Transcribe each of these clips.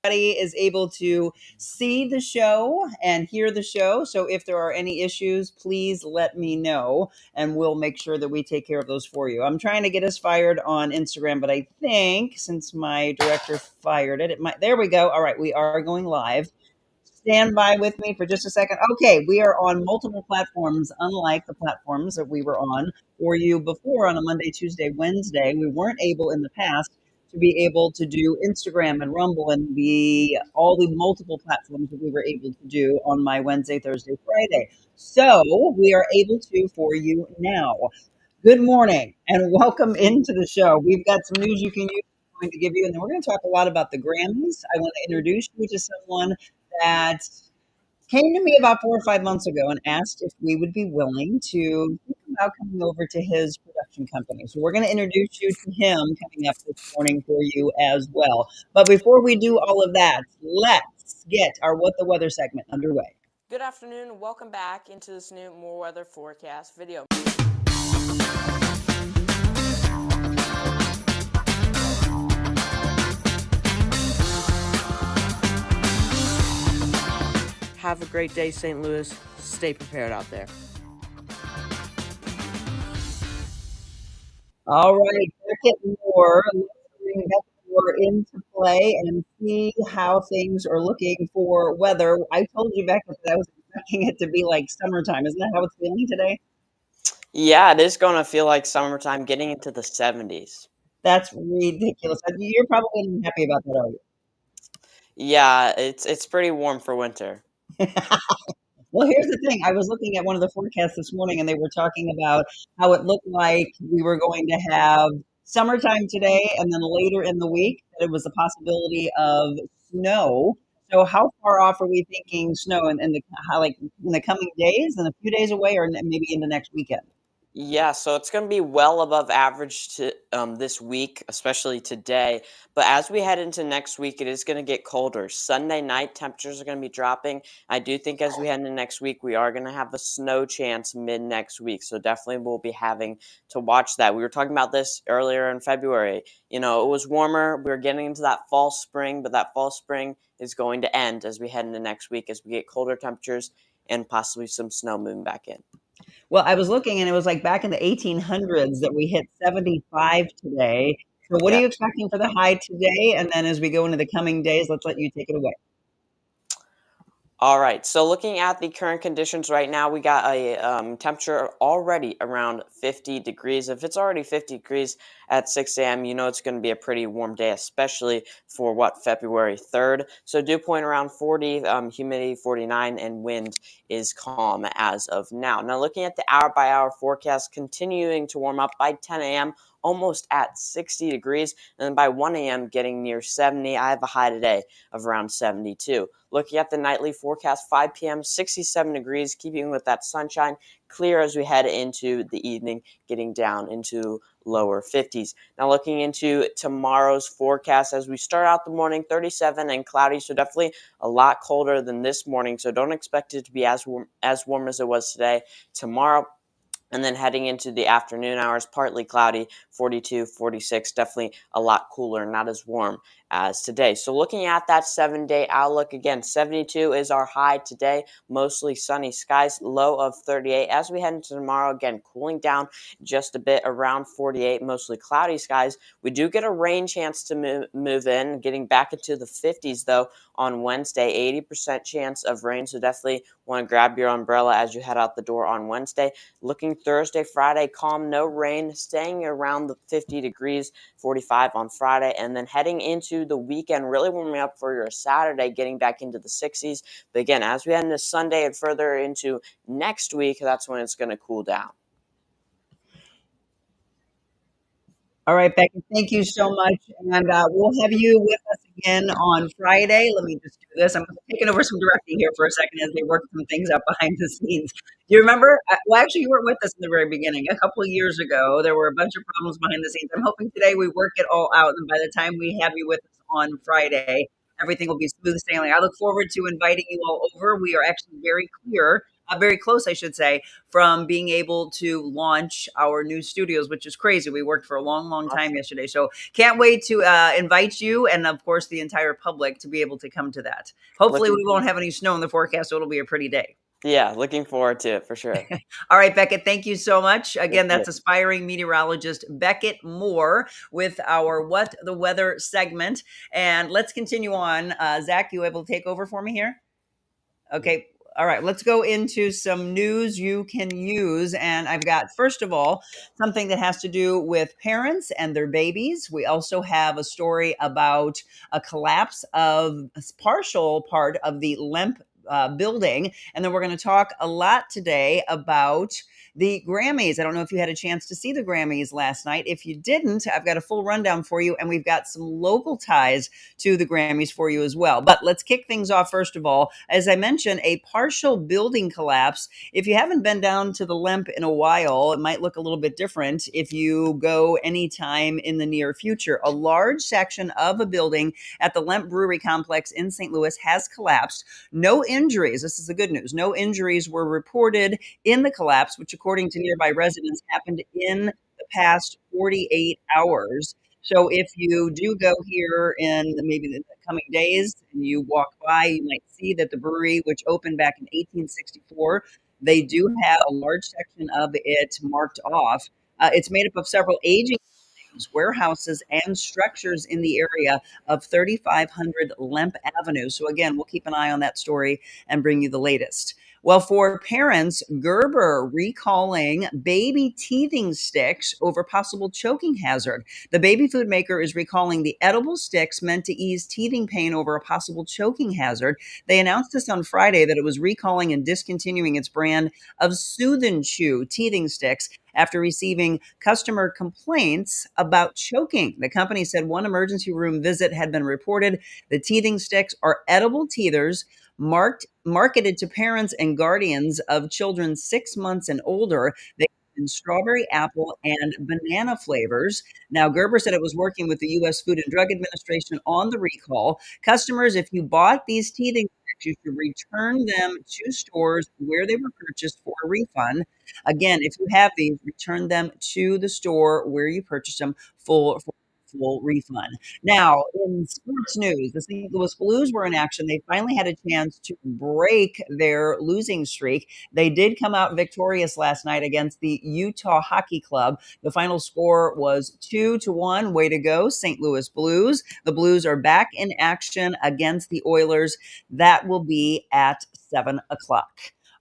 everybody is able to see the show and hear the show. So if there are any issues, please let me know and we'll make sure that we take care of those for you. I'm trying to get us fired on Instagram, but I think since my director fired it, there we go. All right, we are going live. Stand by with me for just a second. Okay, we are on multiple platforms, unlike the platforms that we were on for you before on a Monday, Tuesday, Wednesday. We weren't able in the past to be able to do Instagram and Rumble and all the multiple platforms that we were able to do on my Wednesday, Thursday, Friday. So we are able to for you now. Good morning and welcome into the show. We've got some news you can use. I'm going to give you, and then we're going to talk a lot about the Grammys. I want to introduce you to someone that came to me about 4 or 5 months ago and asked if we would be willing to think about coming over to his production company. So we're going to introduce you to him coming up this morning for you as well. But before we do all of that, let's get our What the Weather segment underway. Good afternoon and welcome back into this new More Weather Forecast video. Have a great day, St. Louis. Stay prepared out there. All right, Beckett Moore. Let's bring Beckett Moore into play and see how things are looking for weather. I told you, Beckett, that I was expecting it to be like summertime. Isn't that how it's feeling today? Yeah, it is going to feel like summertime, getting into the 70s. That's ridiculous. You're probably not happy about that, are you? Yeah, it's pretty warm for winter. Well, here's the thing. I was looking at one of the forecasts this morning, and they were talking about how it looked like we were going to have summertime today, and then later in the week, that it was a possibility of snow. So, how far off are we thinking snow like in the coming days, and a few days away, or maybe into next weekend? Yeah, so it's going to be well above average to this week, especially today. But as we head into next week, it is going to get colder. Sunday night temperatures are going to be dropping. I do think as we head into next week, we are going to have a snow chance mid next week. So definitely we'll be having to watch that. We were talking about this earlier in February. You know, it was warmer. We were getting into that fall spring, but that fall spring is going to end as we head into next week as we get colder temperatures and possibly some snow moving back in. Well, I was looking, and it was like back in the 1800s that we hit 75 today. So, what are Yeah. you expecting for the high today? And then as we go into the coming days, let's let you take it away. All right, so looking at the current conditions right now, we got a temperature already around 50 degrees. If it's already 50 degrees at 6 a.m., you know it's going to be a pretty warm day, especially for February 3rd. So dew point around 40, humidity 49, and wind is calm as of now. Now looking at the hour-by-hour forecast, continuing to warm up by 10 a.m., almost at 60 degrees, and then by 1 a.m. getting near 70. I have a high today of around 72. Looking at the nightly forecast, 5 p.m., 67 degrees, keeping with that sunshine, clear as we head into the evening, getting down into lower 50s. Now looking into tomorrow's forecast, as we start out the morning, 37 and cloudy, so definitely a lot colder than this morning, so don't expect it to be as warm as it was today. Tomorrow, and then heading into the afternoon hours, partly cloudy, 42, 46, definitely a lot cooler, not as warm as today. So looking at that 7-day outlook, again, 72 is our high today, mostly sunny skies, low of 38. As we head into tomorrow, again, cooling down just a bit, around 48, mostly cloudy skies. We do get a rain chance to move in, getting back into the 50s, though, on Wednesday, 80% chance of rain, so definitely want to grab your umbrella as you head out the door on Wednesday. Looking Thursday, Friday, calm, no rain, staying around the 50 degrees, 45 on Friday, and then heading into the weekend, really warming up for your Saturday, getting back into the 60s. But again, as we head into Sunday and further into next week, that's when it's going to cool down. All right, Becky, thank you so much. And we'll have you with us again on Friday. Let me just do this. I'm taking over some directing here for a second as they work some things out behind the scenes. Do you remember? Well, actually, you weren't with us in the very beginning. A couple of years ago, there were a bunch of problems behind the scenes. I'm hoping today we work it all out. And by the time we have you with us on Friday, everything will be smooth sailing. I look forward to inviting you all over. We are actually very clear very close, I should say, from being able to launch our new studios, which is crazy. We worked for a long, long time yesterday. So can't wait to invite you and, of course, the entire public to be able to come to that. Hopefully, Looking we won't have any snow in the forecast, so it'll be a pretty day. Yeah, looking forward to it for sure. All right, Beckett, thank you so much. Thank Again, you. that's aspiring meteorologist Beckett Moore with our What the Weather segment. And let's continue on. Zach, you able to take over for me here? Okay. All right. Let's go into some news you can use. And I've got, first of all, something that has to do with parents and their babies. We also have a story about a collapse of a partial part of the Lemp building. And then we're going to talk a lot today about the Grammys. I don't know if you had a chance to see the Grammys last night. If you didn't, I've got a full rundown for you. And we've got some local ties to the Grammys for you as well. But let's kick things off first of all. As I mentioned, a partial building collapse. If you haven't been down to the Lemp in a while, it might look a little bit different if you go anytime in the near future. A large section of a building at the Lemp Brewery Complex in St. Louis has collapsed. No injuries. This is the good news. No injuries were reported in the collapse, which according to nearby residents happened in the past 48 hours. So if you do go here in maybe the coming days and you walk by, you might see that the brewery, which opened back in 1864, they do have a large section of it marked off. It's made up of several aging buildings, warehouses, and structures in the area of 3,500 Lemp Avenue. So again, we'll keep an eye on that story and bring you the latest. Well, for parents, Gerber recalling baby teething sticks over possible choking hazard. The baby food maker is recalling the edible sticks meant to ease teething pain over a possible choking hazard. They announced this on Friday that it was recalling and discontinuing its brand of Soothe and Chew teething sticks after receiving customer complaints about choking. The company said one emergency room visit had been reported. The teething sticks are edible teethers marketed to parents and guardians of children 6 months and older. They come in strawberry, apple, and banana flavors. Now, Gerber said it was working with the U.S. Food and Drug Administration on the recall. Customers, if you bought these teething sticks, you should return them to stores where they were purchased for a refund. Again, if you have these, return them to the store where you purchased them for full refund. Now, in sports news, the St. Louis Blues were in action. They finally had a chance to break their losing streak. They did come out victorious last night against the Utah Hockey Club. The final score was 2-1. Way to go, St. Louis Blues. The Blues are back in action against the Oilers. That will be at 7 o'clock.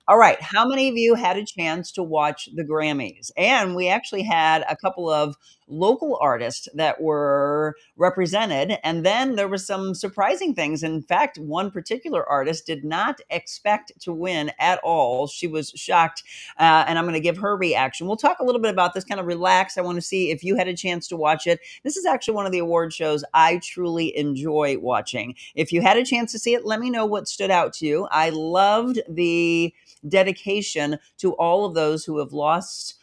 All right. How many of you had a chance to watch the Grammys? And we actually had a couple of local artists that were represented. And then there were some surprising things. In fact, one particular artist did not expect to win at all. She was shocked. And I'm going to give her reaction. We'll talk a little bit about this, kind of relax. I want to see if you had a chance to watch it. This is actually one of the award shows I truly enjoy watching. If you had a chance to see it, let me know what stood out to you. I loved the dedication to all of those who have lost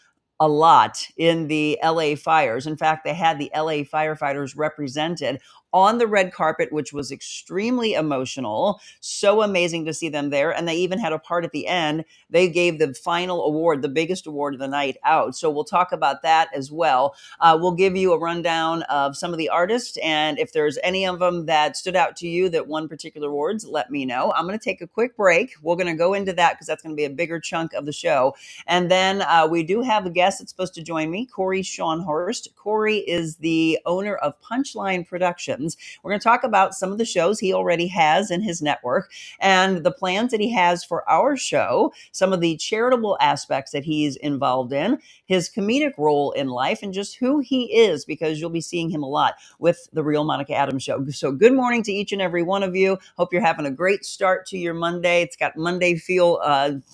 a lot in the LA fires. In fact, they had the LA firefighters represented on the red carpet, which was extremely emotional. So amazing to see them there. And they even had a part at the end. They gave the final award, the biggest award of the night out. So we'll talk about that as well. We'll give you a rundown of some of the artists. And if there's any of them that stood out to you that won particular awards, let me know. I'm going to take a quick break. We're going to go into that because that's going to be a bigger chunk of the show. And then we do have a guest that's supposed to join me, Corey Schonhorst. Corey is the owner of Punchline Productions. We're going to talk about some of the shows he already has in his network and the plans that he has for our show, some of the charitable aspects that he's involved in, his comedic role in life, and just who he is, because you'll be seeing him a lot with The Real Monica Adams Show. So good morning to each and every one of you. Hope you're having a great start to your Monday. It's got Monday feel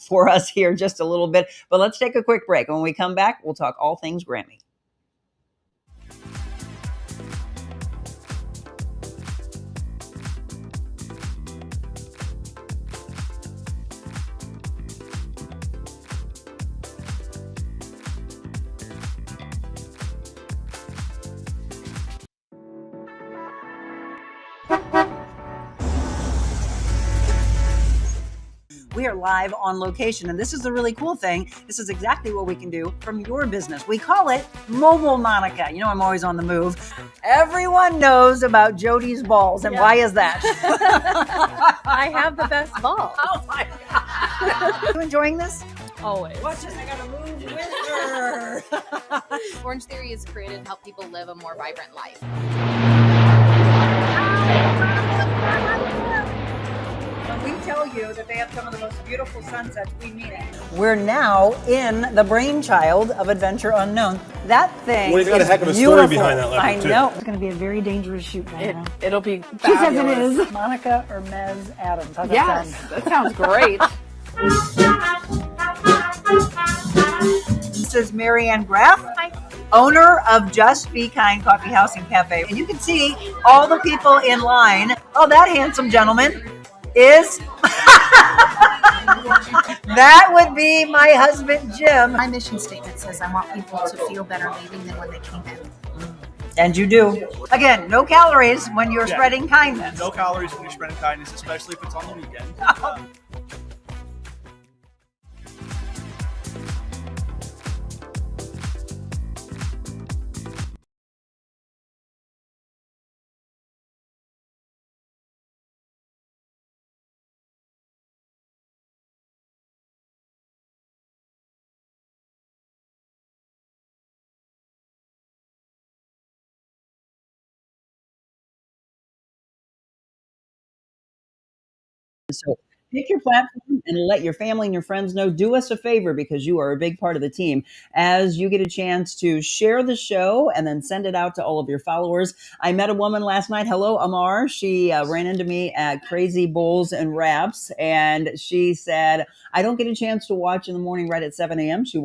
for us here just a little bit, but let's take a quick break. When we come back, we'll talk all things Grammy. We are live on location, and this is the really cool thing. This is exactly what we can do from your business. We call it Mobile Monica. You know, I'm always on the move. Everyone knows about Jody's balls, and why is that? I have the best balls. Oh my God. You enjoying this? Always. Watch this, I gotta move with her. Orange Theory is created to help people live a more vibrant life. When we tell you that they have some of the most beautiful sunsets, we mean it. We're now in the brainchild of Adventure Unknown. That thing Well, you got a heck of a beautiful. story behind that leopard, I too. know. It's going to be a very dangerous shoot, Diana. It'll be She says it fabulous. is. Monica or Mez Adams. How's that Yes, sound? that sounds great. This is Marianne Graff, owner of Just Be Kind Coffee House and Cafe. And you can see all the people in line. Oh, that handsome gentleman is... That would be my husband, Jim. My mission statement says I want people to feel better leaving than when they came in. And you do. Again, no calories when you're spreading kindness. No calories when you're spreading kindness, especially if it's on the weekend. So pick your platform and let your family and your friends know. Do us a favor because you are a big part of the team. As you get a chance to share the show and then send it out to all of your followers. I met a woman last night. Hello, Amar. She ran into me at Crazy Bowls and Wraps, and she said, I don't get a chance to watch in the morning right at 7 a.m. She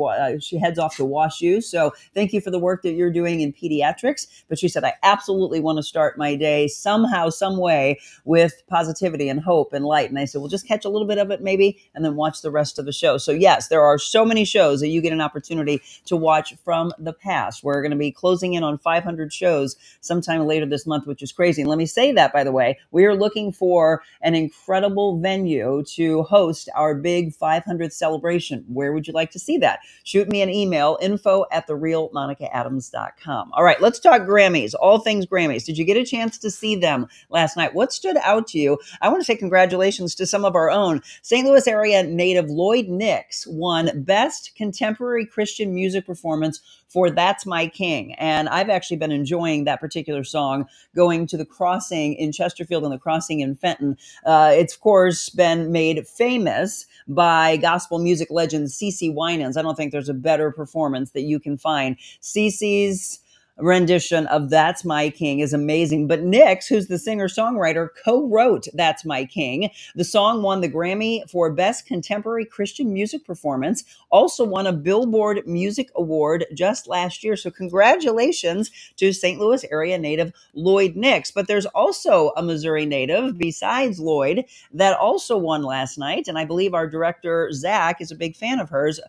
heads off to WashU. So thank you for the work that you're doing in pediatrics. But she said, I absolutely want to start my day somehow, some way with positivity and hope and light. And I said, well, just catch a little bit of it maybe and then watch the rest of the show. So yes, there are so many shows that you get an opportunity to watch from the past. We're going to be closing in on 500 shows sometime later this month, which is crazy. And let me say that, by the way, we are looking for an incredible venue to host our big 500th celebration. Where would you like to see that? Shoot me an email, info@TheRealMonicaAdams.com. All right, let's talk Grammys, all things Grammys. Did you get a chance to see them last night? What stood out to you? I want to say congratulations to some of our own. St. Louis area native Lloyd Nix won Best Contemporary Christian Music Performance for That's My King. And I've actually been enjoying that particular song going to the Crossing in Chesterfield and the Crossing in Fenton. It's, of course, been made famous by gospel music legend CeCe Winans. I don't think there's a better performance that you can find. CeCe's rendition of That's My King is amazing. But Nix, who's the singer-songwriter, co-wrote That's My King. The song won the Grammy for Best Contemporary Christian Music Performance, also won a Billboard Music Award just last year. So congratulations to St. Louis area native Lloyd Nix. But there's also a Missouri native besides Lloyd that also won last night. And I believe our director, Zach, is a big fan of hers.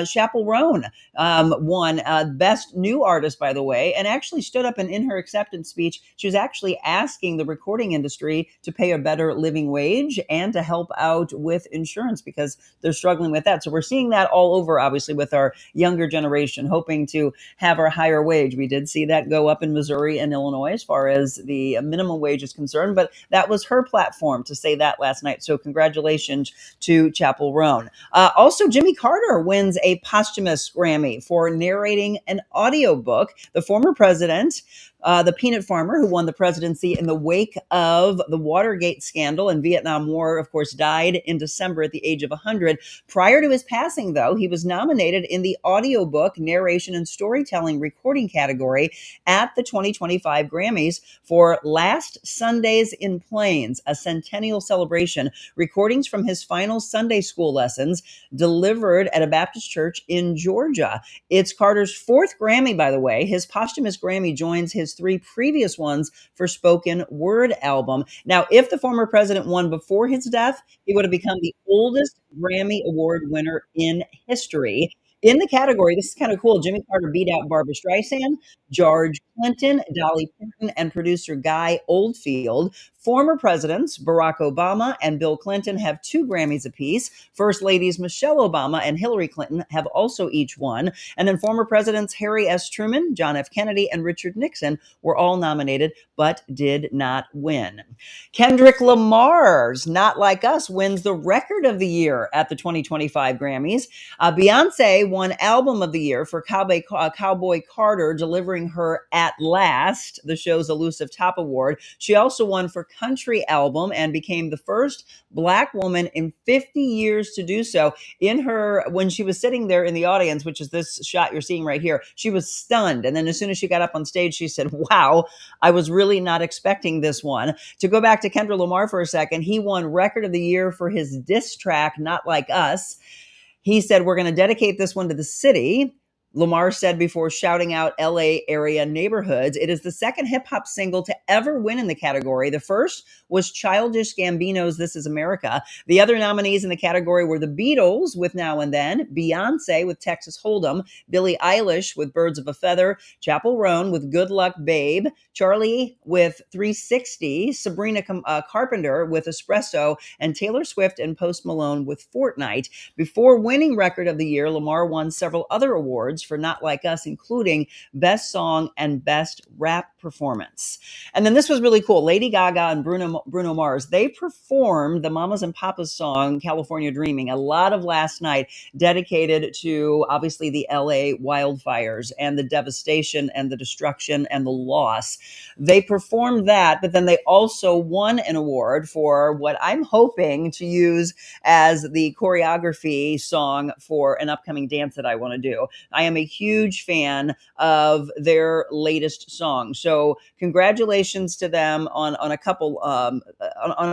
Chapel Roan won Best New Artist, by the way, and actually stood up and in her acceptance speech, she was actually asking the recording industry to pay a better living wage and to help out with insurance because they're struggling with that. So we're seeing that all over, obviously, with our younger generation, hoping to have our higher wage. We did see that go up in Missouri and Illinois as far as the minimum wage is concerned, but that was her platform to say that last night. So congratulations to Chapel Roan. Also, Jimmy Carter wins a posthumous Grammy for narrating an audiobook. The former president, the peanut farmer who won the presidency in the wake of the Watergate scandal and Vietnam War, of course, died in December at the age of 100. Prior to his passing, though, he was nominated in the audiobook, narration, and storytelling recording category at the 2025 Grammys for Last Sundays in Plains, a centennial celebration, recordings from his final Sunday school lessons delivered at a Baptist church in Georgia. It's Carter's fourth Grammy, by the way. His posthumous Grammy joins his three previous ones for spoken word album. Now, if the former president won before his death, he would have become the oldest Grammy Award winner in history. In the category, this is kind of cool. Jimmy Carter beat out Barbara Streisand, George Clinton, Dolly Parton, and producer Guy Oldfield. Former presidents Barack Obama and Bill Clinton have 2 Grammys apiece. First ladies Michelle Obama and Hillary Clinton have also each won. And then former presidents Harry S. Truman, John F. Kennedy, and Richard Nixon were all nominated but did not win. Kendrick Lamar's Not Like Us wins the record of the year at the 2025 Grammys. Beyonce won Album of the Year for Cowboy Carter, delivering her At Last, the show's elusive top award. She also won for Country Album and became the first Black woman in 50 years to do so. When she was sitting there in the audience, which is this shot you're seeing right here, she was stunned. And then as soon as she got up on stage, she said, wow, I was really not expecting this one. To go back to Kendrick Lamar for a second, he won Record of the Year for his diss track, Not Like Us. He said, we're going to dedicate this one to the city. Lamar said before shouting out LA area neighborhoods, it is the second hip hop single to ever win in the category. The first was Childish Gambino's This Is America. The other nominees in the category were the Beatles with Now and Then, Beyonce with Texas Hold'em, Billie Eilish with Birds of a Feather, Chappell Roan with Good Luck Babe, Charlie with 360, Sabrina Carpenter with Espresso, and Taylor Swift and Post Malone with Fortnite. Before winning Record of the Year, Lamar won several other awards for Not Like Us, including Best Song and Best Rap Performance. And then this was really cool. Lady Gaga and Bruno Mars, they performed the Mamas and Papas song, California Dreaming, a lot of last night, dedicated to obviously the LA wildfires and the devastation and the destruction and the loss. They performed that, but then they also won an award for what I'm hoping to use as the choreography song for an upcoming dance that I want to do. I am a huge fan of their latest song. So congratulations to them on a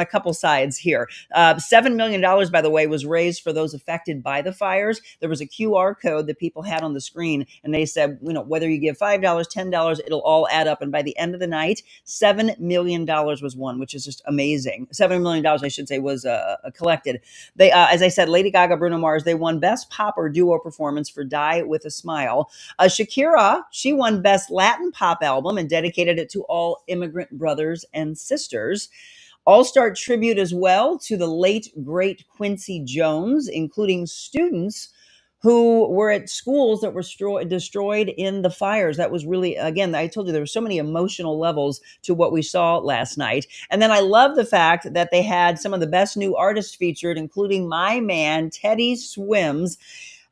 couple sides here. $7 million, by the way, was raised for those affected by the fires. There was a QR code that people had on the screen, and they said, whether you give $5, $10, it'll all add up. And by the end of the night, $7 million was won, which is just amazing. $7 million, I should say, was collected. They, as I said, Lady Gaga, Bruno Mars, they won Best Pop or Duo Performance for Die With a Smile. Shakira, she won Best Latin Pop Album and dedicated it to all immigrant brothers and sisters. All-star tribute as well to the late, great Quincy Jones, including students who were at schools that were destroyed in the fires. That was really, again, I told you there were so many emotional levels to what we saw last night. And then I love the fact that they had some of the best new artists featured, including my man, Teddy Swims.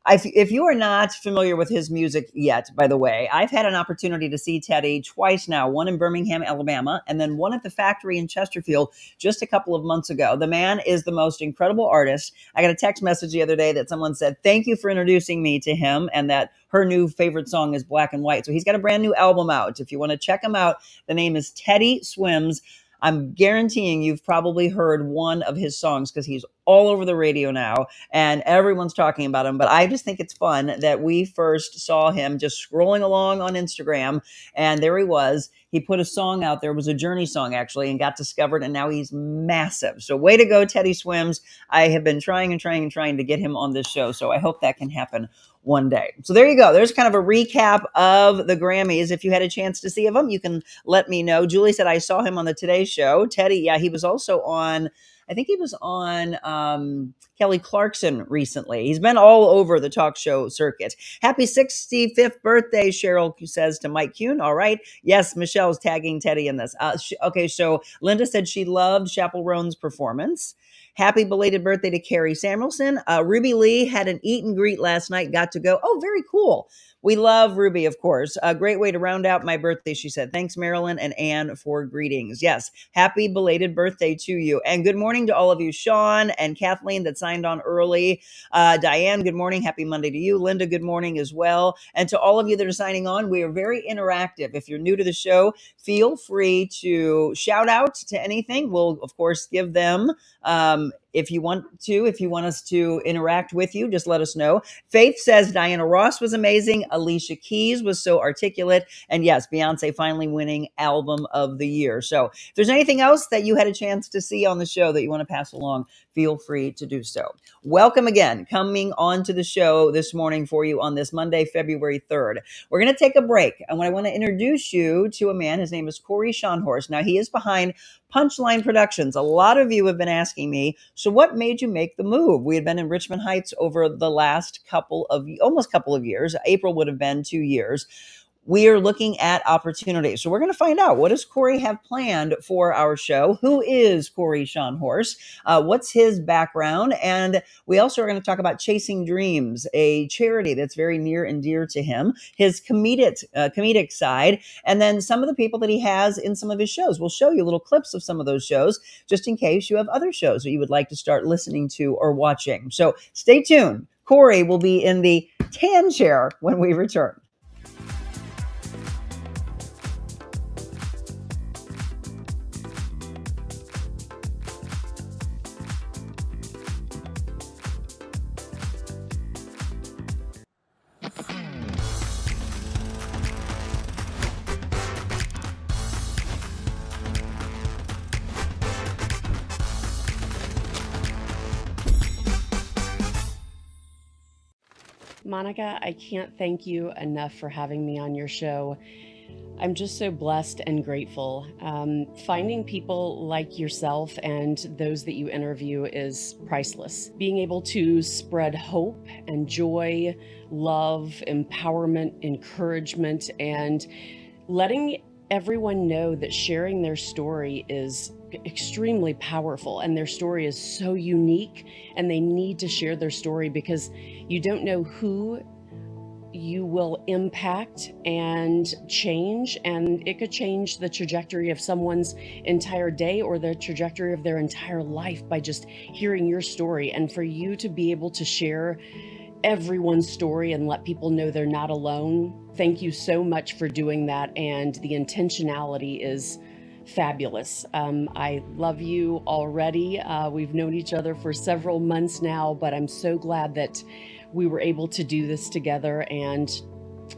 If you are not familiar with his music yet, by the way, I've had an opportunity to see Teddy twice now, one in Birmingham, Alabama, and then one at the factory in Chesterfield just a couple of months ago. The man is the most incredible artist. I got a text message the other day that someone said, thank you for introducing me to him, and that her new favorite song is Black and White. So he's got a brand new album out. If you want to check him out, the name is Teddy Swims. I'm guaranteeing you've probably heard one of his songs because he's all over the radio now and everyone's talking about him. But I just think it's fun that we first saw him just scrolling along on Instagram, and there he was. He put a song out there. It was a Journey song, actually, and got discovered, and now he's massive. So way to go, Teddy Swims. I have been trying to get him on this show, so I hope that can happen one day. So there you go. There's kind of a recap of the Grammys. If you had a chance to see them, you can let me know. Julie said, I saw him on the Today Show. Teddy, yeah, he was also on, I think he was on Kelly Clarkson recently. He's been all over the talk show circuit. Happy 65th birthday, Cheryl says to Mike Kuhn. All right. Yes, Michelle's tagging Teddy in this. Okay, so Linda said she loved Chappell Roan's performance. Happy belated birthday to Carrie Samuelson. Ruby Lee had an eat and greet last night, got to go. Oh, very cool. We love Ruby, of course. A great way to round out my birthday, she said. Thanks, Marilyn and Anne, for greetings. Yes, happy belated birthday to you. And good morning to all of you. Sean and Kathleen that signed on early. Diane, good morning. Happy Monday to you. Linda, good morning as well. And to all of you that are signing on, we are very interactive. If you're new to the show, feel free to shout out to anything. We'll, of course, give them if you want us to interact with you, just let us know. Faith says Diana Ross was amazing. Alicia Keys was so articulate. And yes, Beyonce finally winning Album of the Year. So if there's anything else that you had a chance to see on the show that you want to pass along, feel free to do so. Welcome again, coming on to the show this morning for you on this Monday, February 3rd. We're going to take a break. And I want to introduce you to a man. His name is Corey Schonhorst. Now, he is behind Punchline Productions. A lot of you have been asking me, so what made you make the move? We had been in Richmond Heights over the last almost couple of years. April would have been 2 years. We are looking at opportunities. So we're going to find out, what does Corey have planned for our show? Who is Corey Schonhorst? What's his background? And we also are going to talk about Chasing Dreams, a charity that's very near and dear to him, his comedic side, and then some of the people that he has in some of his shows. We'll show you little clips of some of those shows, just in case you have other shows that you would like to start listening to or watching. So stay tuned. Corey will be in the tan chair when we return. Monica, I can't thank you enough for having me on your show. I'm just so blessed and grateful. Finding people like yourself and those that you interview is priceless. Being able to spread hope and joy, love, empowerment, encouragement, and letting everyone know that sharing their story is extremely powerful, and their story is so unique, and they need to share their story because you don't know who you will impact and change, and it could change the trajectory of someone's entire day or the trajectory of their entire life by just hearing your story. And for you to be able to share everyone's story and let people know they're not alone, thank you so much for doing that. And the intentionality is fabulous. I love you already. We've known each other for several months now, but I'm so glad that we were able to do this together, and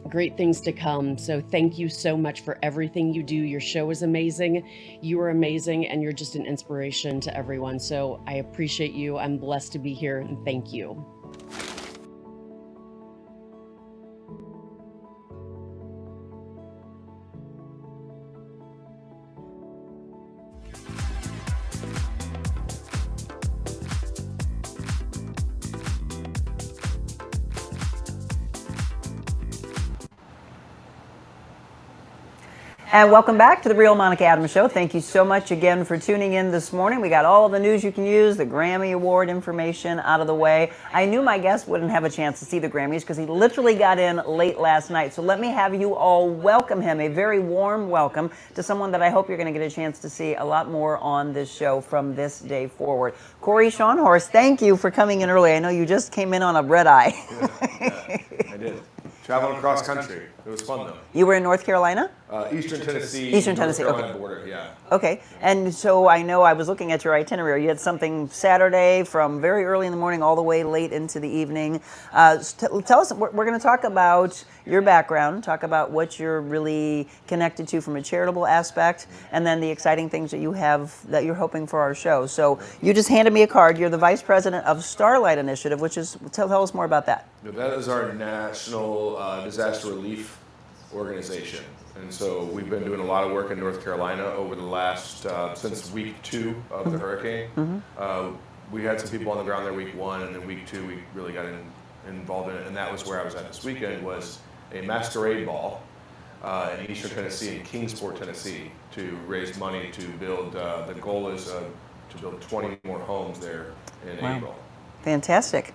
great things to come. So thank you so much for everything you do. Your show is amazing. You are amazing, and you're just an inspiration to everyone. So I appreciate you. I'm blessed to be here, and thank you. And welcome back to the Real Monica Adams Show. Thank you so much again for tuning in this morning. We got all the news you can use, the Grammy Award information out of the way. I knew my guest wouldn't have a chance to see the Grammys because he literally got in late last night. So let me have you all welcome him, a very warm welcome to someone that I hope you're going to get a chance to see a lot more on this show from this day forward. Corey Schonhorst, thank you for coming in early. I know you just came in on a red eye. Yeah, I did. Traveling across country. It was fun, though. You were in North Carolina? Eastern Tennessee. Eastern Tennessee, North Carolina okay. border, yeah. Okay, and so I know I was looking at your itinerary. You had something Saturday from very early in the morning all the way late into the evening. Tell us, we're going to talk about your background, talk about what you're really connected to from a charitable aspect, and then the exciting things that you have that you're hoping for our show. So you just handed me a card. You're the Vice President of Starlight Initiative, which is, tell us more about that. That is our national disaster relief organization. And so we've been doing a lot of work in North Carolina over the last, since week 2 of the hurricane. We had some people on the ground there week 1, and then week 2 we really got involved in it. And that was where I was at this weekend, was a masquerade ball in Eastern Tennessee and Kingsport, Tennessee, to raise money to build, the goal is to build 20 more homes there in April. Fantastic.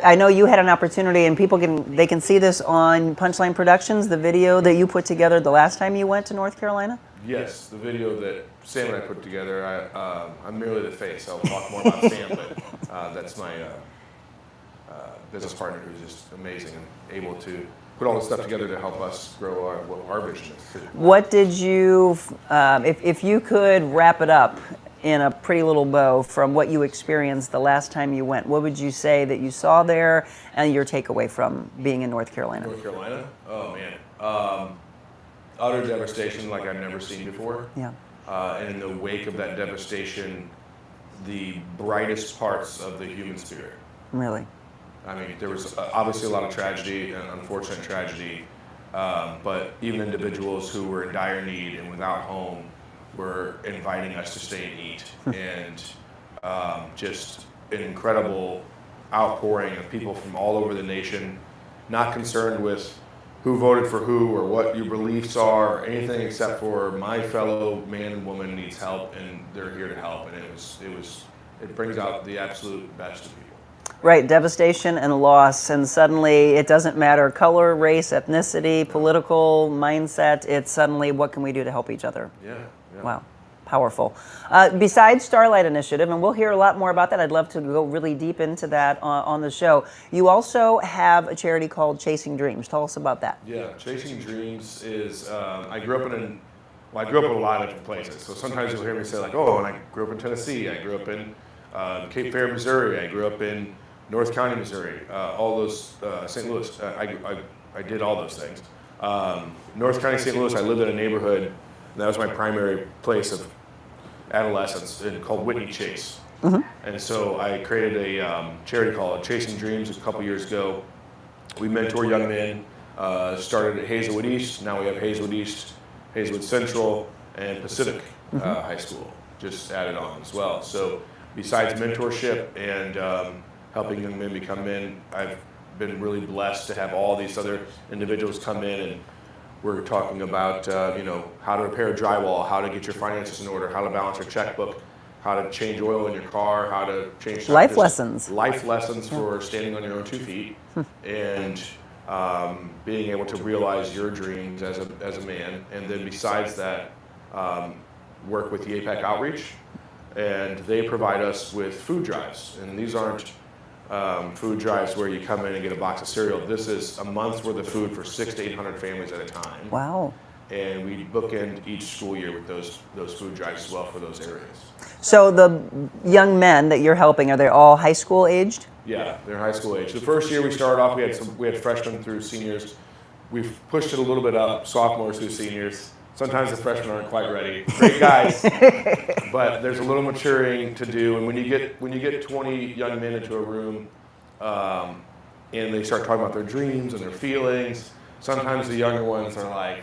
I know you had an opportunity, and people can see this on Punchline Productions, the video that you put together the last time you went to North Carolina? Yes, the video that Sam and I put together. I'm merely the face. I'll talk more about Sam, but that's my business partner, who's just amazing and able to put all this stuff together to help us grow what our vision is. What did you, if you could wrap it up in a pretty little bow from what you experienced the last time you went, what would you say that you saw there and your takeaway from being in North Carolina? North Carolina? Oh, man. Utter devastation like I've never seen before. Yeah. And in the wake of that devastation, the brightest parts of the human spirit. Really? I mean, there was obviously a lot of tragedy, and unfortunate tragedy, but even individuals who were in dire need and without home were inviting us to stay and eat. And just an incredible outpouring of people from all over the nation, not concerned with who voted for who or what your beliefs are or anything except for my fellow man and woman needs help and they're here to help. And it brings out the absolute best of people. Right, devastation and loss, and suddenly it doesn't matter color, race, ethnicity, political mindset. It's suddenly what can we do to help each other? Yeah. Wow, powerful. Besides Starlight Initiative, and we'll hear a lot more about that. I'd love to go really deep into that on the show. You also have a charity called Chasing Dreams. Tell us about that. Yeah, Chasing Dreams is, I grew up in a lot of different places. So sometimes you'll hear me say like, oh, and I grew up in Tennessee, I grew up in Cape Fear, Missouri, I grew up in North County, Missouri, all those, St. Louis, I did all those things. North County, St. Louis, I lived in a neighborhood, and that was my primary place of adolescence, called Whitney Chase. Mm-hmm. And so I created a charity called Chasing Dreams a couple years ago. We mentor young men, started at Hazelwood East, now we have Hazelwood East, Hazelwood Central, and Pacific High School, just added on as well. So besides mentorship and helping young men become men, I've been really blessed to have all these other individuals come in, and we're talking about how to repair drywall, how to get your finances in order, how to balance your checkbook, how to change oil in your car, how to change life lessons. Life lessons for standing on your own 2 feet, and being able to realize your dreams as a man, and then besides that, work with the APAC Outreach, and they provide us with food drives, and these aren't food drives where you come in and get a box of cereal. This is a month's worth of food for 600 to 800 families at a time. Wow. And we bookend each school year with those food drives as well for those areas. So the young men that you're helping, are they all high school aged? Yeah, they're high school age. The first year we started off, we had freshmen through seniors. We've pushed it a little bit up, sophomores through seniors. Sometimes the freshmen aren't quite ready. Great guys, but there's a little maturing to do. And when you get 20 young men into a room, and they start talking about their dreams and their feelings, sometimes the younger ones are like,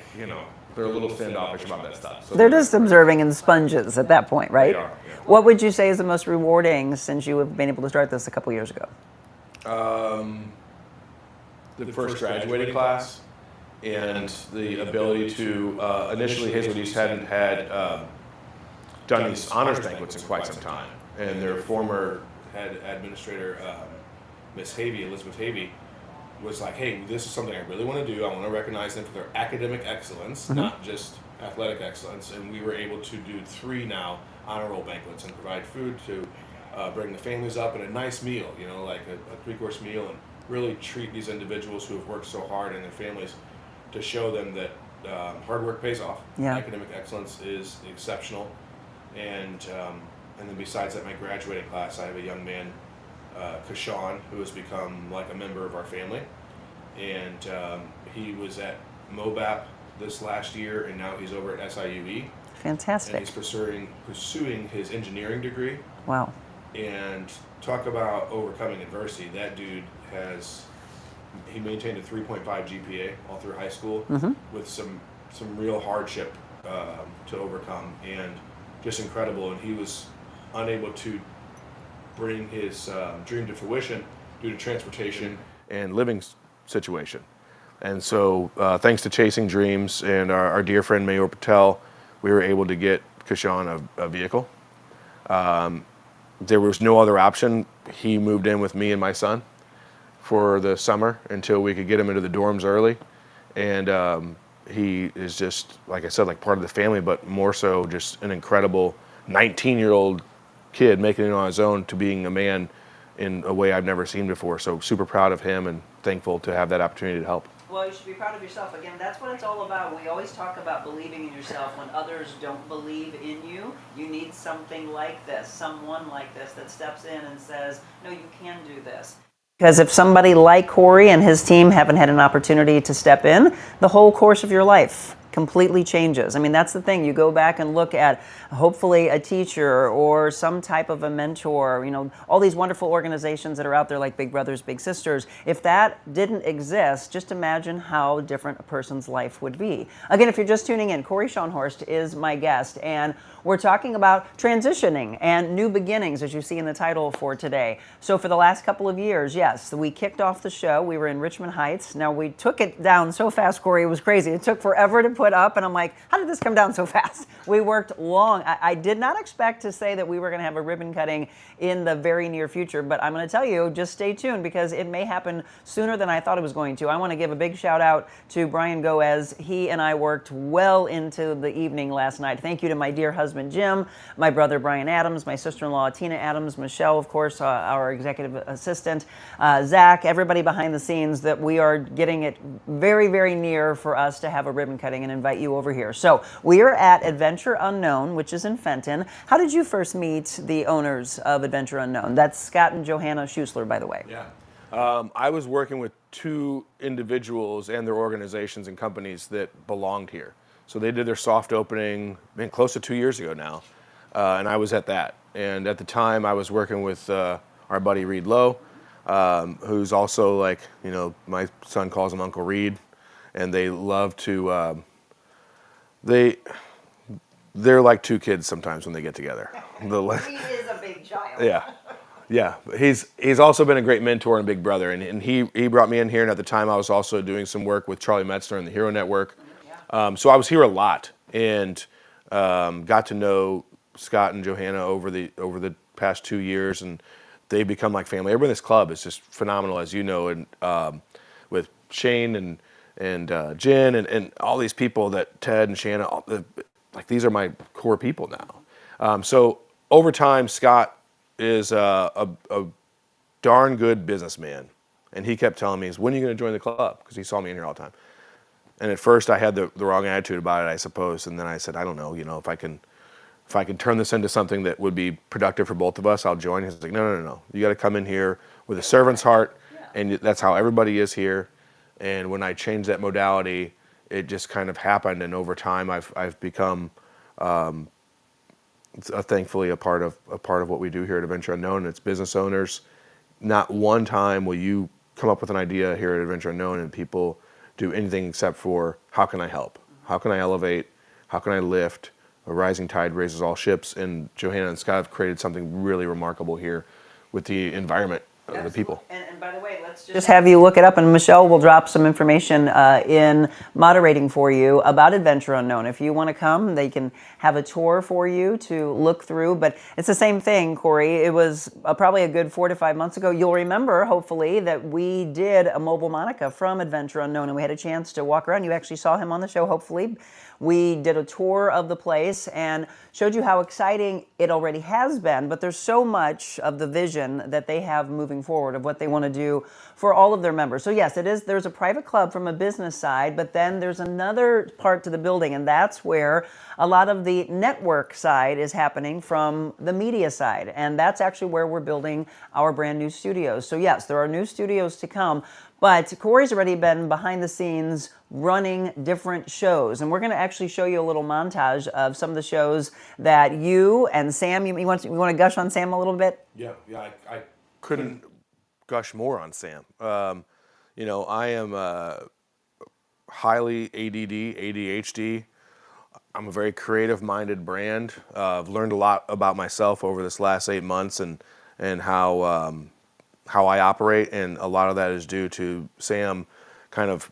they're a little standoffish about that stuff. So they're just observing and sponges at that point, right? They are. Yeah. What would you say is the most rewarding since you have been able to start this a couple years ago? The first graduating class. And the ability to, initially Hazelwood East hadn't had done these honors banquets in quite some time. And their former head administrator, Miss Havey, Elizabeth Havey, was like, hey, this is something I really want to do. I want to recognize them for their academic excellence, not just athletic excellence. And we were able to do 3 now honor roll banquets and provide food to bring the families up and a nice meal, like a 3-course meal, and really treat these individuals who have worked so hard and their families, to show them that hard work pays off. Yeah. Academic excellence is exceptional. And then besides that, my graduating class, I have a young man, Kashawn, who has become like a member of our family. And he was at MOBAP this last year, and now he's over at SIUE. Fantastic. And he's pursuing his engineering degree. Wow. And talk about overcoming adversity. That dude he maintained a 3.5 GPA all through high school with some real hardship to overcome, and just incredible. And he was unable to bring his dream to fruition due to transportation and living situation. And so thanks to Chasing Dreams and our dear friend Mayor Patel, we were able to get Kashawn a vehicle. There was no other option. He moved in with me and my son for the summer until we could get him into the dorms early. And he is just, like I said, like part of the family, but more so just an incredible 19-year-old kid making it on his own to being a man in a way I've never seen before. So super proud of him and thankful to have that opportunity to help. Well, you should be proud of yourself. Again, that's what it's all about. We always talk about believing in yourself. When others don't believe in you, you need something like this, someone like this that steps in and says, no, you can do this. Because if somebody like Corey and his team haven't had an opportunity to step in, the whole course of your life completely changes. I mean, that's the thing. You go back and look at hopefully a teacher or some type of a mentor, you know, all these wonderful organizations that are out there like Big Brothers, Big Sisters. If that didn't exist, just imagine how different a person's life would be. Again, if you're just tuning in, Corey Schonhorst is my guest, and we're talking about transitioning and new beginnings, as you see in the title for today. So for the last couple of years, yes, we kicked off the show. We were in Richmond Heights. Now, we took it down so fast, Corey, it was crazy. It took forever to put up, and I'm like, how did this come down so fast? We worked long. I did not expect to say that we were going to have a ribbon cutting in the very near future, but I'm going to tell you, just stay tuned because it may happen sooner than I thought it was going to. I want to give a big shout out to Brian Goez. He and I worked well into the evening last night. Thank you to my dear husband, Jim, my brother, Brian Adams, my sister-in-law, Tina Adams, Michelle, of course, our executive assistant, Zach, everybody behind the scenes, that we are getting it very, very near for us to have a ribbon cutting and invite you over here. So we are at Adventure Unknown, which is in Fenton. How did you first meet the owners of Adventure Unknown? That's Scott and Johanna Schusler, by the way. Yeah. I was working with two individuals and their organizations and companies that belonged here. So they did their soft opening, close to 2 years ago now, and I was at that. And at the time, I was working with our buddy Reed Lowe, who's also like, you know, my son calls him Uncle Reed, and they love to, they're like two kids sometimes when they get together. Reed is a big child. Yeah. Yeah, he's also been a great mentor and big brother, and he brought me in here, and at the time I was also doing some work with Charlie Metzner and the Hero Network. So I was here a lot, and got to know Scott and Johanna over the past 2 years, and they become like family. Everyone in this club is just phenomenal, as you know, and with Shane and Jen and all these people, that Ted and Shanna, like these are my core people now. So over time, Scott is a darn good businessman, and he kept telling me, when are you going to join the club? Because he saw me in here all the time. And at first I had the wrong attitude about it, I suppose, and then I said, I don't know, you know, if I can turn this into something that would be productive for both of us, I'll join. He's like, no, you got to come in here with a servant's heart, and that's how everybody is here. And when I changed that modality, it just kind of happened, and over time I've become thankfully a part of what we do here at Adventure Unknown. And it's business owners. Not one time will you come up with an idea here at Adventure Unknown and people do anything except for, how can I help? How can I elevate? How can I lift? A rising tide raises all ships. And Johanna and Scott have created something really remarkable here with the environment of the people. And by the way, let's just have you look it up, and Michelle will drop some information in moderating for you about Adventure Unknown. If you want to come, they can have a tour for you to look through. But it's the same thing, Corey. It was probably a good 4 to 5 months ago. You'll remember, hopefully, that we did a mobile Monica from Adventure Unknown, and we had a chance to walk around. You actually saw him on the show, hopefully. We did a tour of the place and showed you how exciting it already has been, but there's so much of the vision that they have moving forward of what they want to do for all of their members. So yes, there's a private club from a business side, but then there's another part to the building, and that's where a lot of the network side is happening from the media side, and that's actually where we're building our brand new studios. So yes, there are new studios to come, but Corey's already been behind the scenes running different shows. And we're going to actually show you a little montage of some of the shows that you and Sam, you want to gush on Sam a little bit? Yeah, I couldn't gush more on Sam. You know, I am highly ADD, ADHD. I'm a very creative-minded brand. I've learned a lot about myself over this last 8 months and how I operate, and a lot of that is due to Sam kind of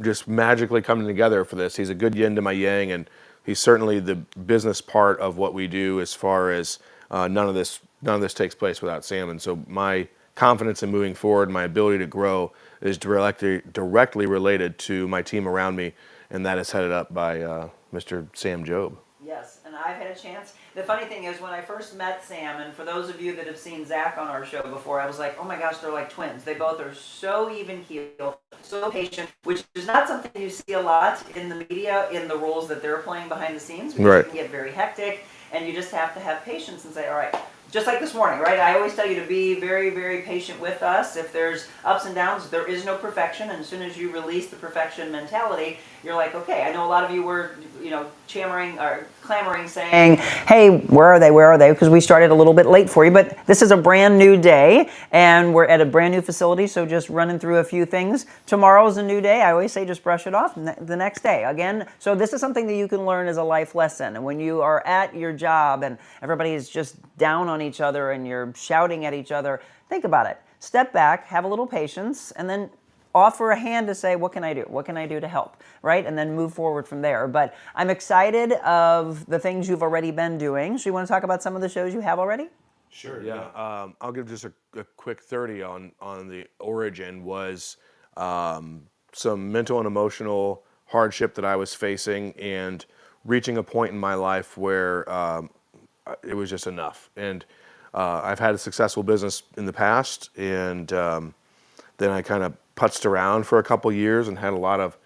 just magically coming together for this. He's a good yin to my yang, and he's certainly the business part of what we do, as far as none of this takes place without Sam. And so my confidence in moving forward, my ability to grow, is directly related to my team around me, and that is headed up by Mr. Sam Job. Yes, and I've had a chance. The funny thing is, when I first met Sam, and for those of you that have seen Zach on our show before, I was like, oh my gosh, they're like twins. They both are so even keeled. so patient, which is not something you see a lot in the media in the roles that they're playing behind the scenes, because Right. it can get very hectic, and you just have to have patience and say, all right, just like this morning, right? I always tell you to be very, very patient with us. If there's ups and downs, there is no perfection, and as soon as you release the perfection mentality, you're like, okay, I know a lot of you were, clamoring, saying, hey, where are they? Where are they? Because we started a little bit late for you, but this is a brand new day, and we're at a brand new facility, so just running through a few things. Tomorrow's a new day. I always say just brush it off the next day. Again, so this is something that you can learn as a life lesson. And when you are at your job and everybody is just down on each other and you're shouting at each other, think about it. Step back, have a little patience, and then offer a hand to say, what can I do? What can I do to help? Right? And then move forward from there. But I'm excited of the things you've already been doing. So you want to talk about some of the shows you have already? Sure, yeah. I'll give just a quick 30 on the origin. Was some mental and emotional hardship that I was facing, and reaching a point in my life where it was just enough. And I've had a successful business in the past, and then I kind of putzed around for a couple years and had a lot of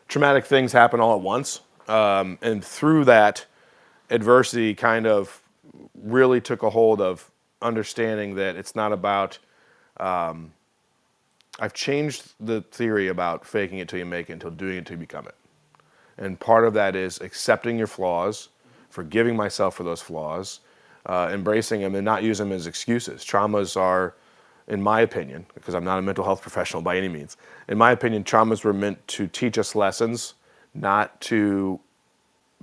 traumatic things happen all at once. And through that, adversity kind of really took a hold of understanding that it's not about, I've changed the theory about faking it till you make it until doing it till you become it. And part of that is accepting your flaws, forgiving myself for those flaws, embracing them and not use them as excuses. Traumas are, in my opinion, because I'm not a mental health professional by any means, in my opinion, traumas were meant to teach us lessons, not to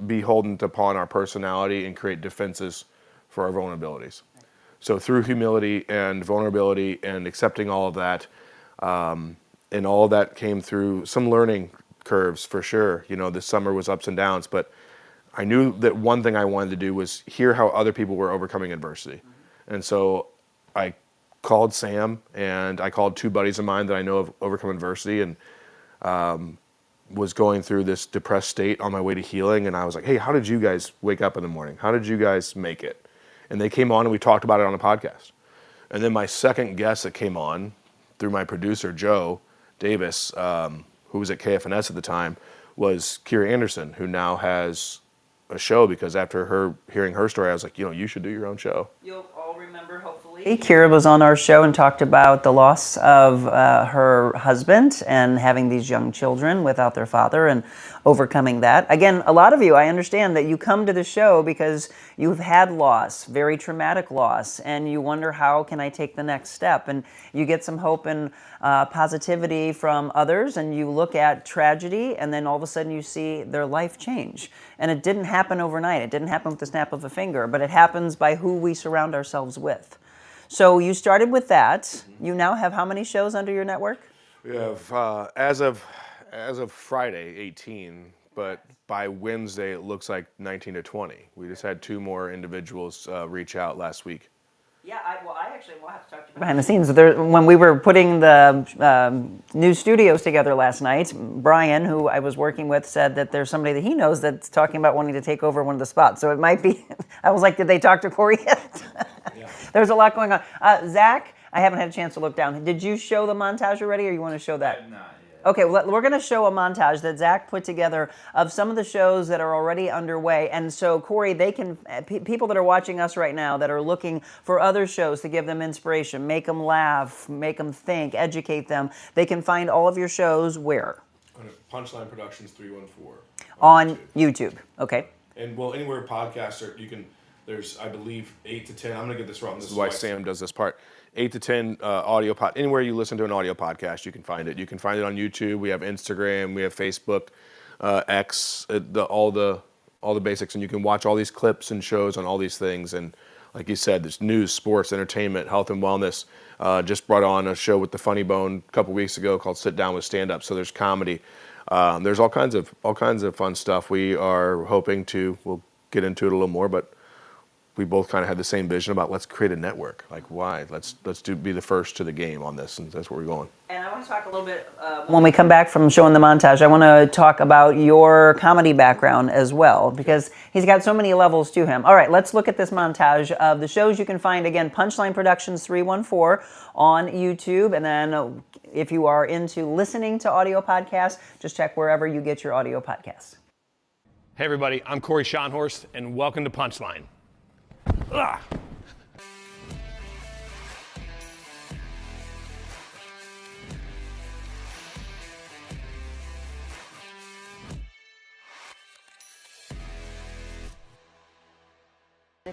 be beholden upon our personality and create defenses for our vulnerabilities. So through humility and vulnerability and accepting all of that, and all of that came through some learning curves for sure. You know, this summer was ups and downs, but I knew that one thing I wanted to do was hear how other people were overcoming adversity. And so I called Sam, and I called two buddies of mine that I know have overcome adversity, and was going through this depressed state on my way to healing. And I was like, hey, how did you guys wake up in the morning? How did you guys make it? And they came on and we talked about it on a podcast. And then my second guest that came on through my producer, Joe Davis, who was at KFNS at the time, was Kira Anderson, who now has a show, because after hearing her story, I was like, you should do your own show. You'll all remember, hopefully. Kira was on our show and talked about the loss of her husband and having these young children without their father and overcoming that. Again, a lot of you, I understand that you come to the show because you've had loss, very traumatic loss, and you wonder, how can I take the next step? And you get some hope and positivity from others, and you look at tragedy, and then all of a sudden you see their life change. And it didn't happen overnight. It didn't happen with the snap of a finger, but it happens by who we surround ourselves with. So you started with that. You now have how many shows under your network? We have, as of Friday, 18, but by Wednesday it looks like 19 to 20. We just had two more individuals reach out last week. Yeah, we'll have to talk to you behind the scenes. When we were putting the new studios together last night, Brian, who I was working with, said that there's somebody that he knows that's talking about wanting to take over one of the spots. So it might be, I was like, did they talk to Corey yet? Yeah. There's a lot going on. Zach, I haven't had a chance to look down. Did you show the montage already, or you want to show that? Not yet. Okay, well, we're going to show a montage that Zach put together of some of the shows that are already underway. And so, Corey, they can, people that are watching us right now that are looking for other shows to give them inspiration, make them laugh, make them think, educate them, they can find all of your shows where? Punchline Productions 314. On YouTube. Okay. And well, anywhere podcasts are, you can, there's, I believe, 8 to 10. I'm going to get this wrong. This is why Sam does this part. 8 to 10 audio pod. Anywhere you listen to an audio podcast, you can find it. You can find it on YouTube. We have Instagram. We have Facebook, X, all the basics, and you can watch all these clips and shows on all these things. And like you said, there's news, sports, entertainment, health and wellness. Just brought on a show with the Funny Bone a couple weeks ago called Sit Down with Stand Up. So there's comedy. There's all kinds of fun stuff. We are hoping to. We'll get into it a little more, but we both kind of had the same vision about let's create a network. Like, why? Let's be the first to the game on this, and that's where we're going. And I want to talk a little bit, when we come back from showing the montage, I want to talk about your comedy background as well, because he's got so many levels to him. All right, let's look at this montage of the shows you can find. Again, Punchline Productions 314 on YouTube, and then If you are into listening to audio podcasts, just check wherever you get your audio podcasts. Hey everybody, I'm Corey Schonhorst, and welcome to Punchline. Ugh.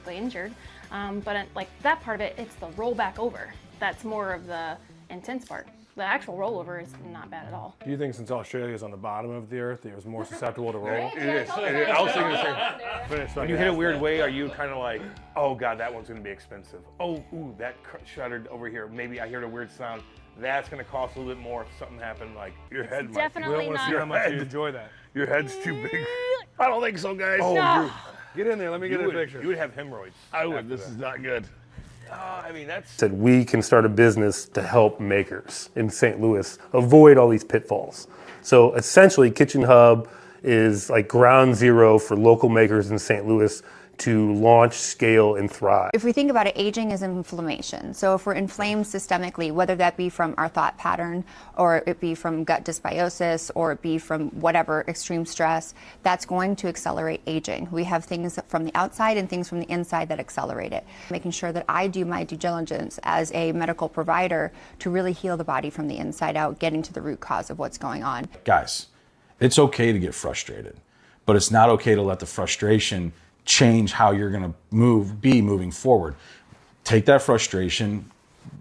Injured, but like that part of it, it's the roll back over. That's more of the intense part. The actual rollover is not bad at all. Do you think since Australia is on the bottom of the earth, it was more susceptible to roll? It is. I was thinking the same. When you hit a weird way, are you kind of like, oh God, that one's going to be expensive. Oh, ooh, that shuddered over here. Maybe I heard a weird sound. That's going to cost a little bit more if something happened. Like your head Definitely might. We don't want to see how much you enjoy that. Your head's too big. I don't think so, guys. Oh, no. Get in there. Let me get a picture. You would have hemorrhoids. I would. This is not good. I mean, that's... Said we can start a business to help makers in St. Louis avoid all these pitfalls. So essentially, Kitchen Hub is like ground zero for local makers in St. Louis to launch, scale, and thrive. If we think about it, aging is inflammation. So if we're inflamed systemically, whether that be from our thought pattern, or it be from gut dysbiosis, or it be from whatever extreme stress, that's going to accelerate aging. We have things from the outside and things from the inside that accelerate it. Making sure that I do my due diligence as a medical provider to really heal the body from the inside out, getting to the root cause of what's going on. Guys, it's okay to get frustrated, but it's not okay to let the frustration change how you're going to be moving forward. Take that frustration,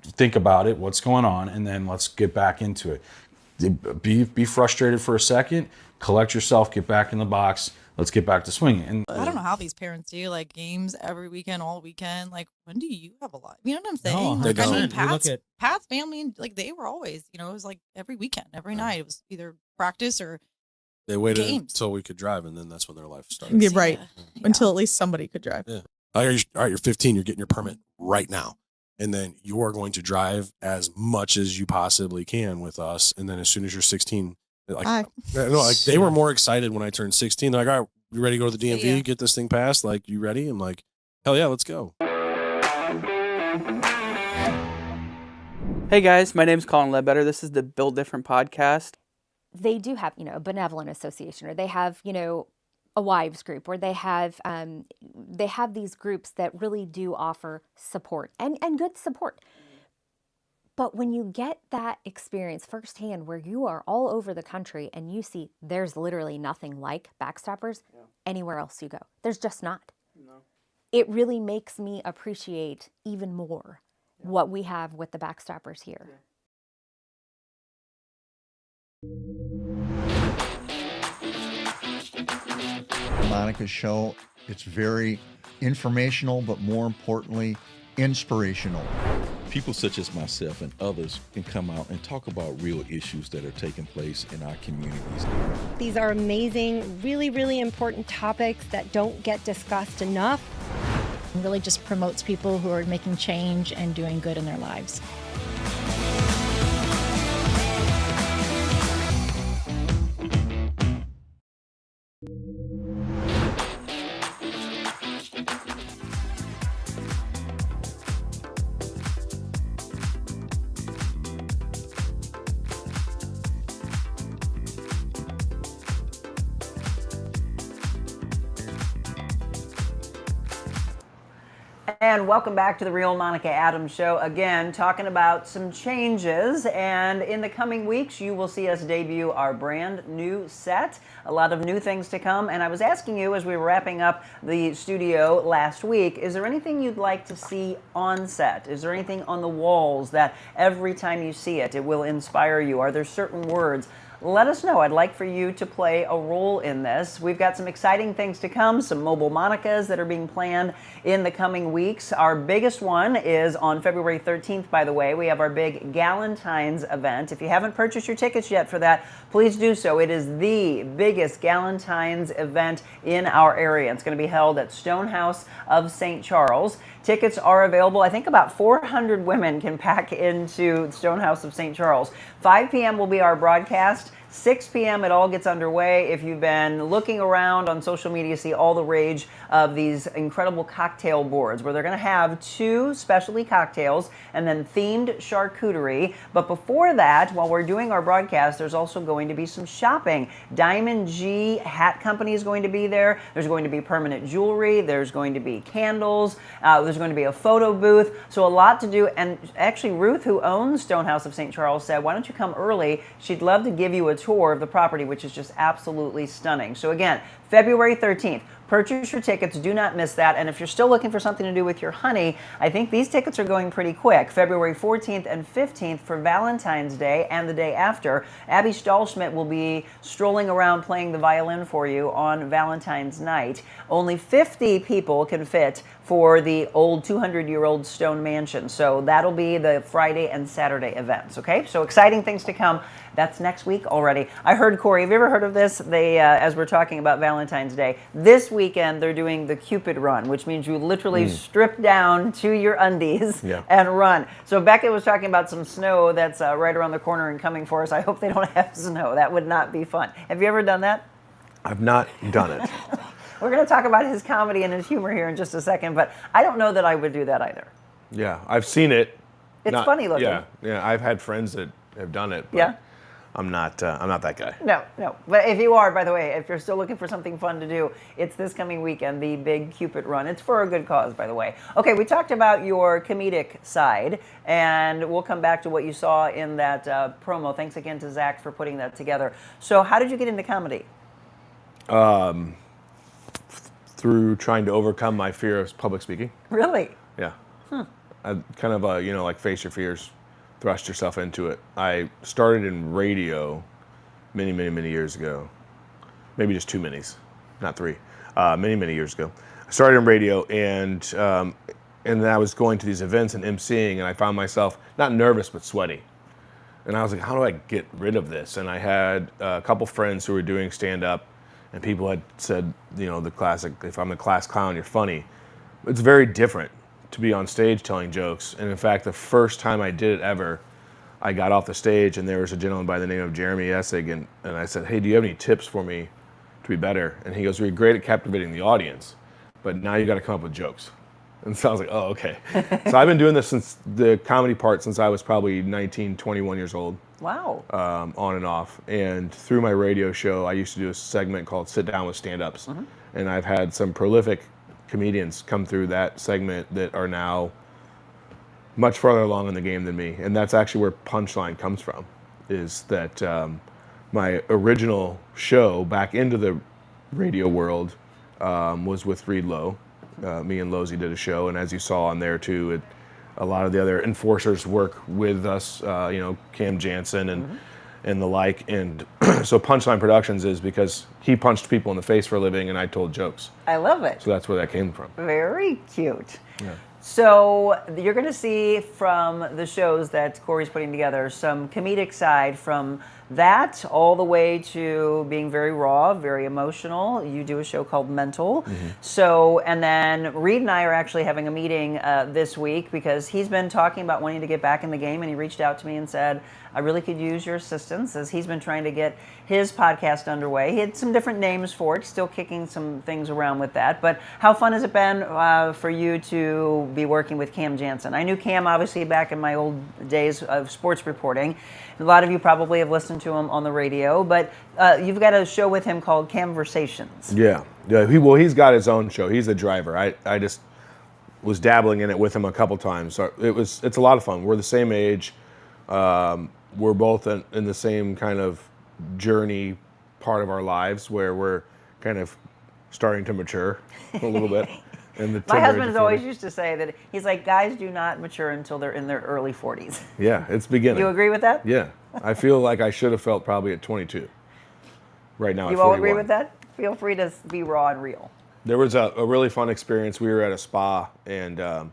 think about it, what's going on, and then let's get back into it. Be frustrated for a second, collect yourself, get back in the box, let's get back to swinging. And I don't know how these parents do like games every weekend, all weekend. Like, when do you have a life? You know what I'm saying? No, like, I mean, Pat's family, like they were always, it was like every weekend, every night. It was either practice or they waited games. until we could drive, and then that's when their life started. Yeah, right. Yeah. Until at least somebody could drive. Yeah. All right, you're 15. You're getting your permit right now, and then you are going to drive as much as you possibly can with us. And then as soon as you're 16, like they were more excited when I turned 16. They're like, all right, you ready to go to the DMV? Yeah. Get this thing passed? Like, you ready? I'm like, hell yeah, let's go. Hey guys, my name's Colin Ledbetter. This is the Build Different podcast. They do have, a benevolent association, or they have, a wives group, or they have these groups that really do offer support and good support. But when you get that experience firsthand where you are all over the country and you see there's literally nothing like backstoppers anywhere else you go, there's just not. No. It really makes me appreciate even more what we have with the backstoppers here. Yeah. Monica's show, it's very informational, but more importantly, inspirational. People such as myself and others can come out and talk about real issues that are taking place in our communities. These are amazing, really, really important topics that don't get discussed enough. It really just promotes people who are making change and doing good in their lives. And welcome back to the Real Monica Adams Show. Again, talking about some changes. And in the coming weeks, you will see us debut our brand new set. A lot of new things to come. And I was asking you as we were wrapping up the studio last week, is there anything you'd like to see on set? Is there anything on the walls that every time you see it, it will inspire you? Are there certain words? Let us know. I'd like for you to play a role in this. We've got some exciting things to come, some mobile Monicas that are being planned in the coming weeks. Our biggest one is on February 13th, by the way. We have our big Galentine's event. If you haven't purchased your tickets yet for that, please do so. It is the biggest Galentine's event in our area. It's going to be held at Stonehouse of St. Charles. Tickets are available. I think about 400 women can pack into Stonehouse of St. Charles. 5 p.m. will be our broadcast. 6 p.m. it all gets underway. If you've been looking around on social media, see all the rage of these incredible cocktail boards where they're going to have 2 specialty cocktails and then themed charcuterie. But before that, while we're doing our broadcast, there's also going to be some shopping. Diamond G Hat Company is going to be there. There's going to be permanent jewelry. There's going to be candles. There's going to be a photo booth. So a lot to do. And actually, Ruth, who owns Stonehouse of St. Charles, said, why don't you come early? She'd love to give you a tour of the property, which is just absolutely stunning. So again, February 13th. Purchase your tickets. Do not miss that. And if you're still looking for something to do with your honey, I think these tickets are going pretty quick. February 14th and 15th for Valentine's Day and the day after. Abby Stahlschmidt will be strolling around playing the violin for you on Valentine's night. Only 50 people can fit for the old 200-year-old stone mansion. So that'll be the Friday and Saturday events, okay? So exciting things to come. That's next week already. I heard, Corey, have you ever heard of this? They, as we're talking about Valentine's Day, this weekend they're doing the Cupid Run, which means you literally strip down to your undies and run. So Becca was talking about some snow that's right around the corner and coming for us. I hope they don't have snow. That would not be fun. Have you ever done that? I've not done it. We're going to talk about his comedy and his humor here in just a second, but I don't know that I would do that either. Yeah, I've seen it. It's funny looking. Yeah, I've had friends that have done it. But yeah. I'm not that guy. No. But if you are, by the way, if you're still looking for something fun to do, it's this coming weekend, the big Cupid Run. It's for a good cause, by the way. Okay, we talked about your comedic side, and we'll come back to what you saw in that promo. Thanks again to Zach for putting that together. So how did you get into comedy? Through trying to overcome my fear of public speaking. Really? Yeah. I kind of, like face your fears, thrust yourself into it. I started in radio many, many, many years ago. Maybe just 2 minis, not 3. Many, many years ago. I started in radio, and then I was going to these events and emceeing, and I found myself not nervous but sweaty. And I was like, how do I get rid of this? And I had a couple friends who were doing stand-up, and people had said, the classic, if I'm the class clown, you're funny. It's very different to be on stage telling jokes. And in fact, the first time I did it ever, I got off the stage and there was a gentleman by the name of Jeremy Essig, and I said, hey, do you have any tips for me to be better? And he goes, well, you're great at captivating the audience, but now you got to come up with jokes. And so I was like, oh, okay. So I've been doing this since the comedy part since I was probably 19, 21 years old. Wow. On and off. And through my radio show, I used to do a segment called Sit Down with Stand-Ups. And I've had some prolific comedians come through that segment that are now much farther along in the game than me. And that's actually where Punchline comes from, is that my original show back into the radio world was with Reed Lowe. Me and Losey did a show, and as you saw on there too, a lot of the other enforcers work with us, Cam Jansen and the like. And so Punchline Productions is because he punched people in the face for a living and I told jokes. I love it. So that's where that came from. Very cute. Yeah. So you're going to see from the shows that Corey's putting together some comedic side from that all the way to being very raw, very emotional. You do a show called Mental. So, and then Reed and I are actually having a meeting this week because he's been talking about wanting to get back in the game, and he reached out to me and said, I really could use your assistance, as he's been trying to get his podcast underway. He had some different names for it, still kicking some things around with that. But how fun has it been for you to be working with Cam Jansen? I knew Cam obviously back in my old days of sports reporting. A lot of you probably have listened to him on the radio, but you've got a show with him called Conversations. Yeah. He's got his own show. He's the driver. I just was dabbling in it with him a couple times. So it's a lot of fun. We're the same age. We're both in the same kind of journey part of our lives where we're kind of starting to mature a little bit. My husband has always used to say that he's like, guys do not mature until they're in their early 40s. Yeah, it's beginning. You agree with that? Yeah. I feel like I should have felt probably at 22. Right now at 41. You all agree with that? Feel free to be raw and real. There was a really fun experience. We were at a spa, and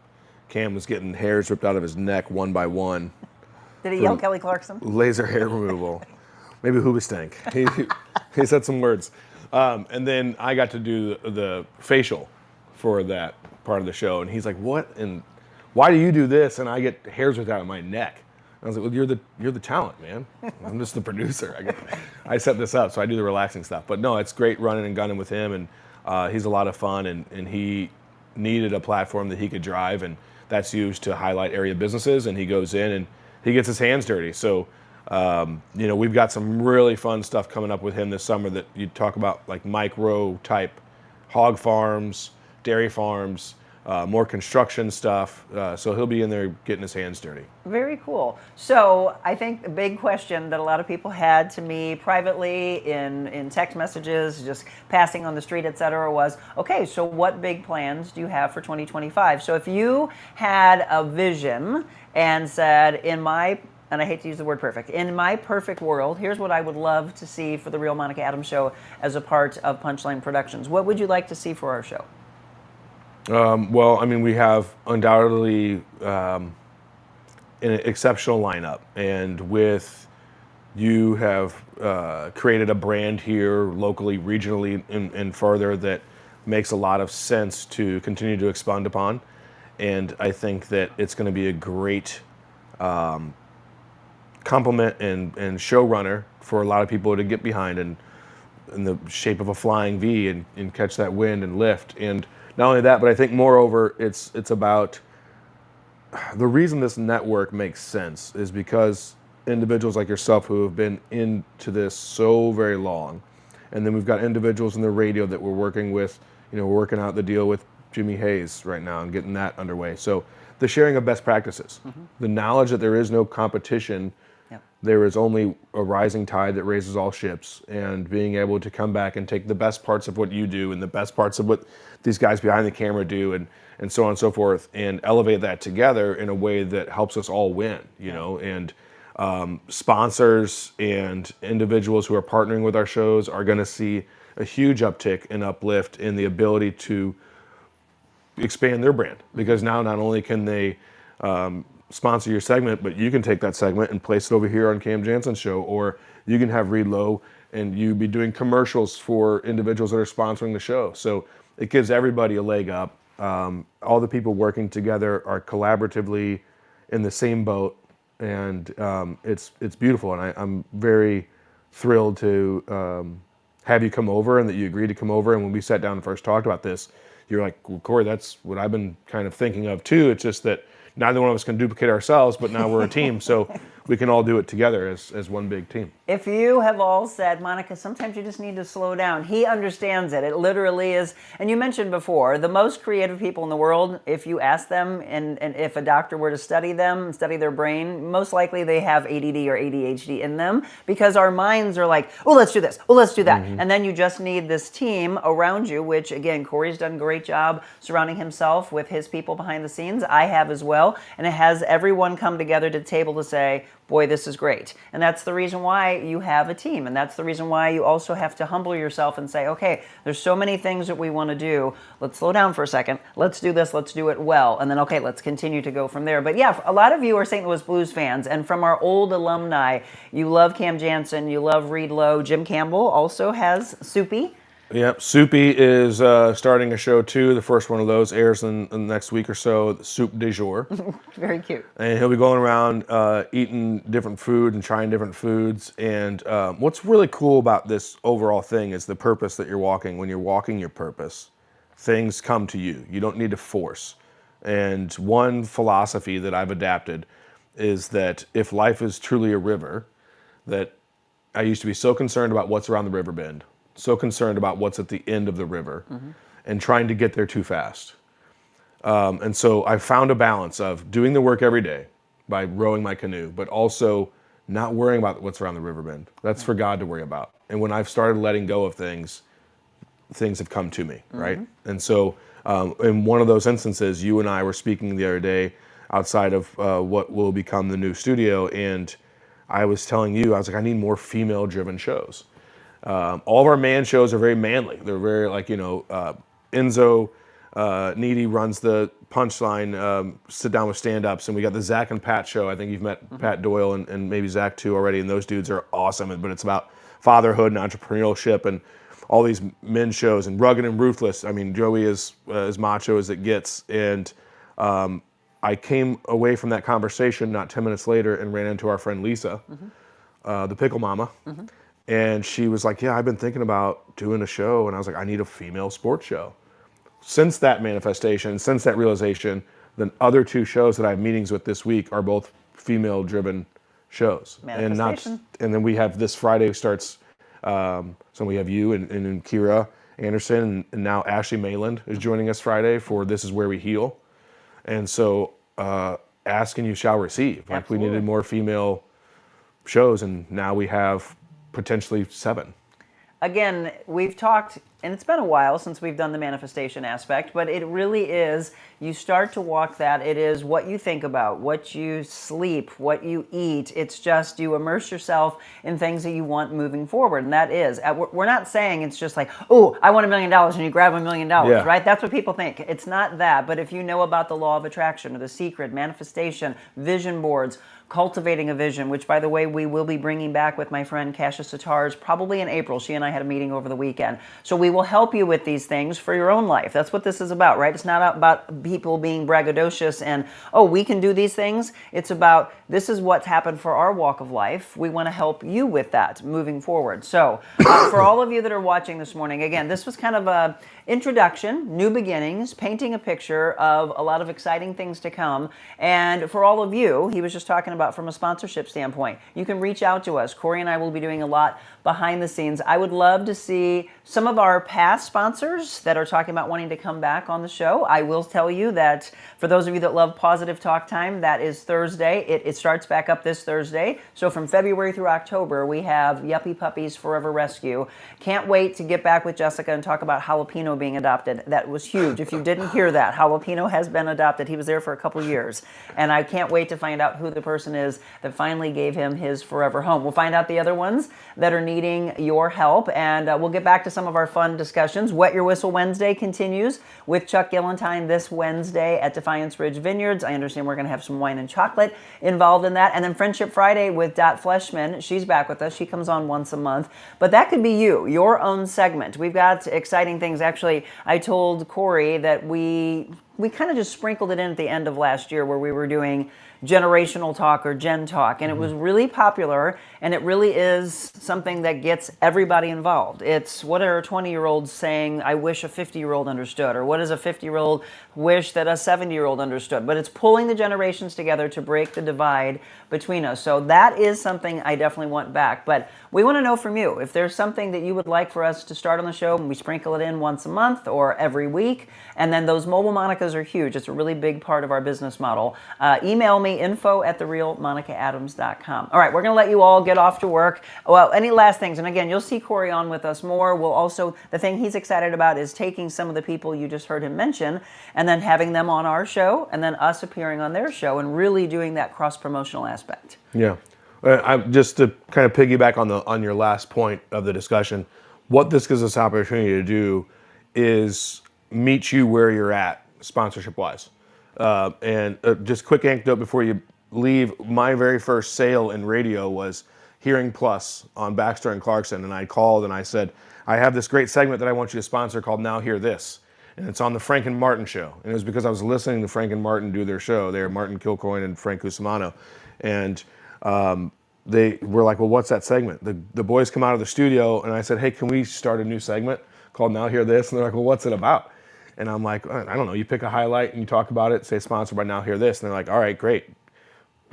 Cam was getting hairs ripped out of his neck one by one. Did he yell Kelly Clarkson? Laser hair removal. Maybe Hoobastank. He said some words. And then I got to do the facial for that part of the show. And he's like, what? And why do you do this? And I get hairs ripped out of my neck. I was like, well, you're the talent, man. I'm just the producer. I set this up, so I do the relaxing stuff. But no, it's great running and gunning with him, and he's a lot of fun, and he needed a platform that he could drive, and that's used to highlight area businesses, and he goes in and he gets his hands dirty. So, we've got some really fun stuff coming up with him this summer that you talk about, like micro type hog farms, dairy farms, more construction stuff. So he'll be in there getting his hands dirty. Very cool. So I think the big question that a lot of people had to me privately in text messages, just passing on the street, et cetera, was, okay, so what big plans do you have for 2025? So if you had a vision and said, and I hate to use the word perfect, in my perfect world, here's what I would love to see for the Real Monica Adams Show as a part of Punchline Productions. What would you like to see for our show? Well, I mean, we have undoubtedly an exceptional lineup, and you have created a brand here locally, regionally, and further that makes a lot of sense to continue to expand upon. And I think that it's going to be a great compliment and showrunner for a lot of people to get behind, and in the shape of a flying V and catch that wind and lift. And not only that, but I think moreover, it's about the reason this network makes sense is because individuals like yourself who have been into this so very long, and then we've got individuals in the radio that we're working with. We're working out the deal with Jimmy Hayes right now and getting that underway. So the sharing of best practices, the knowledge that there is no competition, there is only a rising tide that raises all ships, and being able to come back and take the best parts of what you do and the best parts of what these guys behind the camera do and so on and so forth, and elevate that together in a way that helps us all win, and sponsors and individuals who are partnering with our shows are going to see a huge uptick and uplift in the ability to expand their brand, because now not only can they sponsor your segment, but you can take that segment and place it over here on Cam Jansen's show, or you can have Reed Lowe and you be doing commercials for individuals that are sponsoring the show. So it gives everybody a leg up. All the people working together are collaboratively in the same boat, and it's beautiful. And I'm very thrilled to have you come over, and that you agreed to come over. And when we sat down and first talked about this, you're like, well, Corey, that's what I've been kind of thinking of too. It's just that neither one of us can duplicate ourselves, but now we're a team, so we can all do it together as one big team. If you have all said, Monica, sometimes you just need to slow down, he understands it. It literally is, and you mentioned before, the most creative people in the world, if you ask them, and if a doctor were to study them, study their brain, most likely they have ADD or ADHD in them, because our minds are like, oh, let's do this, oh, let's do that. And then you just need this team around you, which again, Corey's done a great job surrounding himself with his people behind the scenes. I have as well. And it has everyone come together to the table to say, boy, this is great. And that's the reason why you have a team. And that's the reason why you also have to humble yourself and say, okay, there's so many things that we want to do. Let's slow down for a second. Let's do this. Let's do it well. And then, okay, let's continue to go from there. But yeah, a lot of you are St. Louis Blues fans. And from our old alumni, you love Cam Jansen, you love Reed Lowe. Jim Campbell also has Soupy. Yep, Soupy is starting a show too. The first one of those airs in the next week or so, Soup du Jour. Very cute. And he'll be going around eating different food and trying different foods. And what's really cool about this overall thing is the purpose that you're walking. When you're walking your purpose, things come to you. You don't need to force. And one philosophy that I've adapted is that if life is truly a river, that I used to be so concerned about what's around the river bend, so concerned about what's at the end of the river, and trying to get there too fast. And so I found a balance of doing the work every day by rowing my canoe, but also not worrying about what's around the river bend. That's for God to worry about. And when I've started letting go of things, things have come to me, right? And so in one of those instances, you and I were speaking the other day outside of what will become the new studio, and I was telling you, I was like, I need more female-driven shows. All of our man shows are very manly. They're very Enzo Needy runs the Punchline sit down with stand-ups, and we got the Zach and Pat show. I think you've met Pat Doyle and maybe Zach too already, and those dudes are awesome. But it's about fatherhood and entrepreneurship and all these men shows, and rugged and ruthless. I mean, Joey is as macho as it gets, and I came away from that conversation not 10 minutes later and ran into our friend Lisa, the Pickle Mama. And she was like, yeah, I've been thinking about doing a show. And I was like, I need a female sports show. Since that manifestation, since that realization, the other 2 shows that I have meetings with this week are both female-driven shows. And then we have this Friday starts, so we have you and Kira Anderson, and now Ashley Mayland is joining us Friday for This Is Where We Heal. And so ask and you shall receive. Like we needed more female shows, and now we have potentially 7. Again, we've talked, and it's been a while since we've done the manifestation aspect, but it really is, you start to walk that. It is what you think about, what you sleep, what you eat. It's just you immerse yourself in things that you want moving forward, and that is, we're not saying it's just like, oh, I want $1 million, and you grab $1 million, right? That's what people think. It's not that, but if you know about the law of attraction or the secret, manifestation, vision boards, cultivating a vision, which, by the way, we will be bringing back with my friend Kasia Satars probably in April. She and I had a meeting over the weekend. So we will help you with these things for your own life. That's what this is about, right? It's not about people being braggadocious and, oh, we can do these things. It's about, this is what's happened for our walk of life. We want to help you with that moving forward. So for all of you that are watching this morning, again, this was kind of a introduction, new beginnings, painting a picture of a lot of exciting things to come. And for all of you, he was just talking about from a sponsorship standpoint, you can reach out to us. Corey and I will be doing a lot behind the scenes. I would love to see some of our past sponsors that are talking about wanting to come back on the show. I will tell you that for those of you that love Positive Talk Time, that is Thursday. It starts back up this Thursday. So from February through October, we have Yuppie Puppies Forever Rescue. Can't wait to get back with Jessica and talk about Jalapeno being adopted. That was huge. If you didn't hear that, Jalapeno has been adopted. He was there for a couple years. And I can't wait to find out who the person is that finally gave him his forever home. We'll find out the other ones that are needing your help, and we'll get back to some of our fun discussions. Wet Your Whistle Wednesday continues with Chuck Gillentine this Wednesday at Defiance Ridge Vineyards. I understand we're going to have some wine and chocolate involved in that. And then Friendship Friday with Dot Fleshman. She's back with us. She comes on once a month. But that could be you, your own segment. We've got exciting things. Actually, I told Corey that we kind of just sprinkled it in at the end of last year where we were doing generational talk or gen talk, and it was really popular, and it really is something that gets everybody involved. It's what are 20-year-olds saying, I wish a 50-year-old understood, or what does a 50-year-old wish that a 70-year-old understood? But it's pulling the generations together to break the divide between us. So that is something I definitely want back. But we want to know from you if there's something that you would like for us to start on the show, and we sprinkle it in once a month or every week. And then those mobile Monicas are huge. It's a really big part of our business model. Email me, info@TheRealMonicaAdams.com. All right, we're going to let you all get off to work. Well, any last things? And again, you'll see Corey on with us more. We'll also, the thing he's excited about is taking some of the people you just heard him mention and then having them on our show and then us appearing on their show and really doing that cross-promotional aspect. Yeah. Just to kind of piggyback on your last point of the discussion, what this gives us opportunity to do is meet you where you're at sponsorship-wise. And just quick anecdote before you leave, my very first sale in radio was Hearing Plus on Baxter and Clarkson, and I called and I said, I have this great segment that I want you to sponsor called Now Hear This, and it's on the Frank and Martin show. And it was because I was listening to Frank and Martin do their show. They're Martin Kilcoyne and Frank Cusimano. And they were like, well, what's that segment? The boys come out of the studio, and I said, hey, can we start a new segment called Now Hear This? And they're like, well, what's it about? And I'm like, I don't know. You pick a highlight and you talk about it, say sponsored by Now Hear This. And they're like, all right, great.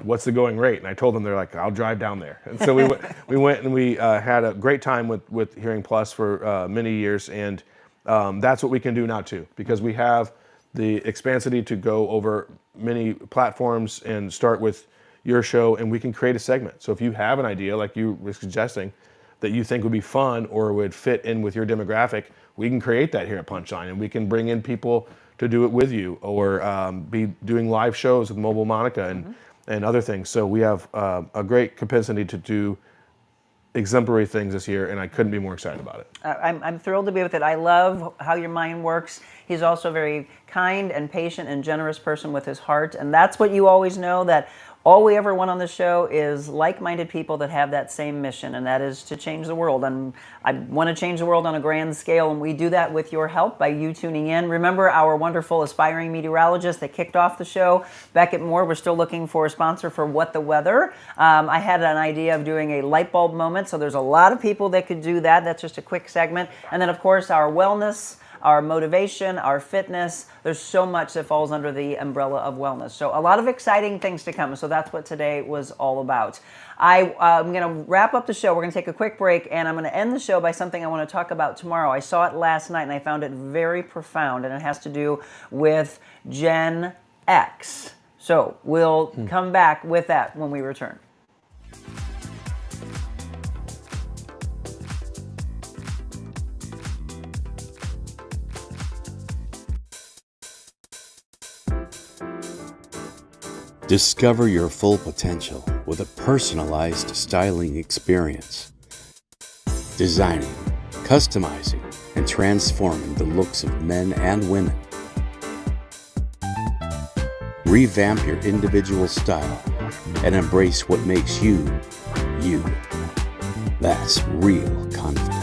What's the going rate? And I told them, they're like, I'll drive down there. And so we went and we had a great time with Hearing Plus for many years. And that's what we can do now too, because we have the expansity to go over many platforms and start with your show, and we can create a segment. So if you have an idea, like you were suggesting, that you think would be fun or would fit in with your demographic, we can create that here at Punchline, and we can bring in people to do it with you, or be doing live shows with Mobile Monica and other things. So we have a great capacity to do exemplary things this year, and I couldn't be more excited about it. I'm thrilled to be with it. I love how your mind works. He's also a very kind and patient and generous person with his heart, and that's what you always know, that all we ever want on this show is like-minded people that have that same mission, and that is to change the world. And I want to change the world on a grand scale, and we do that with your help by you tuning in. Remember our wonderful aspiring meteorologist that kicked off the show, Beckett Moore. We're still looking for a sponsor for What the Weather. I had an idea of doing a light bulb moment, so there's a lot of people that could do that. That's just a quick segment. And then, of course, our wellness, our motivation, our fitness. There's so much that falls under the umbrella of wellness. So a lot of exciting things to come. So that's what today was all about. I'm going to wrap up the show. We're going to take a quick break, and I'm going to end the show by something I want to talk about tomorrow. I saw it last night, and I found it very profound, and it has to do with Gen X. So we'll come back with that when we return. Discover your full potential with a personalized styling experience. Designing, customizing, and transforming the looks of men and women. Revamp your individual style and embrace what makes you, you. That's real confidence.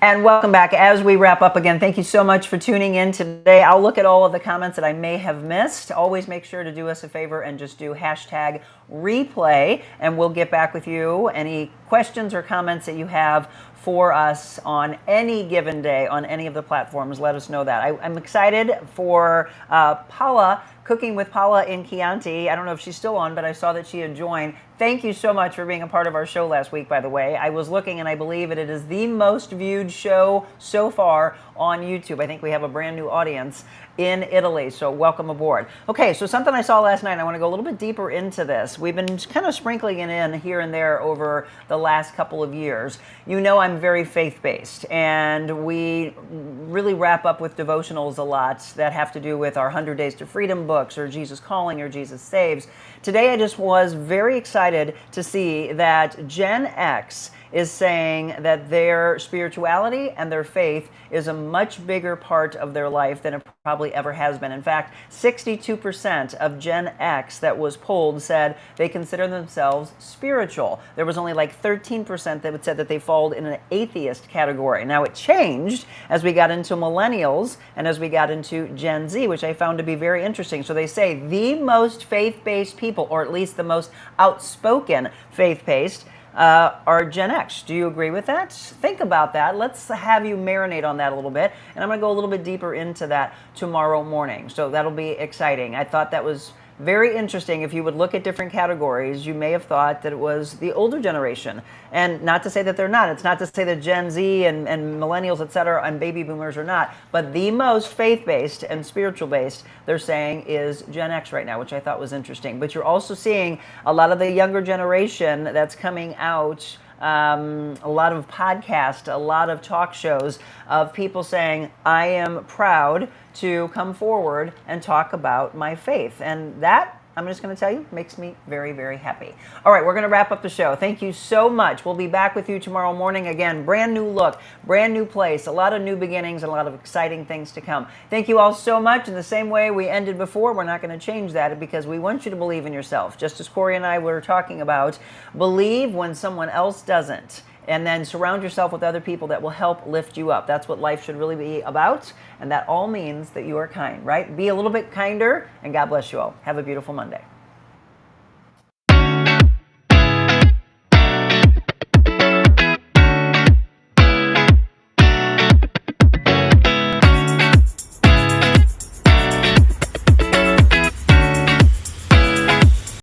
And welcome back. As we wrap up again, thank you so much for tuning in today. I'll look at all of the comments that I may have missed. Always make sure to do us a favor and just do hashtag replay, and we'll get back with you. Any questions or comments that you have for us on any given day on any of the platforms, let us know that. I'm excited for Paula, Cooking with Paula in Chianti. I don't know if she's still on, but I saw that she had joined. Thank you so much for being a part of our show last week, by the way. I was looking, and I believe it is the most viewed show so far on YouTube. I think we have a brand new audience in Italy, so welcome aboard. Okay, so something I saw last night, I want to go a little bit deeper into this. We've been kind of sprinkling it in here and there over the last couple of years. You know I'm very faith-based, and we really wrap up with devotionals a lot that have to do with our 100 Days to Freedom books, or Jesus Calling, or Jesus Saves. Today I just was very excited to see that Gen X is saying that their spirituality and their faith is a much bigger part of their life than it probably ever has been. In fact, 62% of Gen X that was polled said they consider themselves spiritual. There was only like 13% that said that they fall in an atheist category. Now, it changed as we got into millennials and as we got into Gen Z, which I found to be very interesting. So they say the most faith-based people, or at least the most outspoken faith-based, are Gen X. Do you agree with that? Think about that. Let's have you marinate on that a little bit. And I'm going to go a little bit deeper into that tomorrow morning. So that'll be exciting. I thought that was very interesting. If you would look at different categories, you may have thought that it was the older generation. And not to say that they're not. It's not to say that Gen Z and millennials, et cetera, and baby boomers are not. But the most faith-based and spiritual-based, they're saying, is Gen X right now, which I thought was interesting. But you're also seeing a lot of the younger generation that's coming out, a lot of podcasts, a lot of talk shows of people saying, I am proud to come forward and talk about my faith. And that, I'm just going to tell you, makes me very, very happy. All right, we're going to wrap up the show. Thank you so much. We'll be back with you tomorrow morning. Again, brand new look, brand new place, a lot of new beginnings, and a lot of exciting things to come. Thank you all so much. In the same way we ended before, we're not going to change that because we want you to believe in yourself. Just as Corey and I were talking about, believe when someone else doesn't. And then surround yourself with other people that will help lift you up. That's what life should really be about. And that all means that you are kind, right? Be a little bit kinder, and God bless you all. Have a beautiful Monday.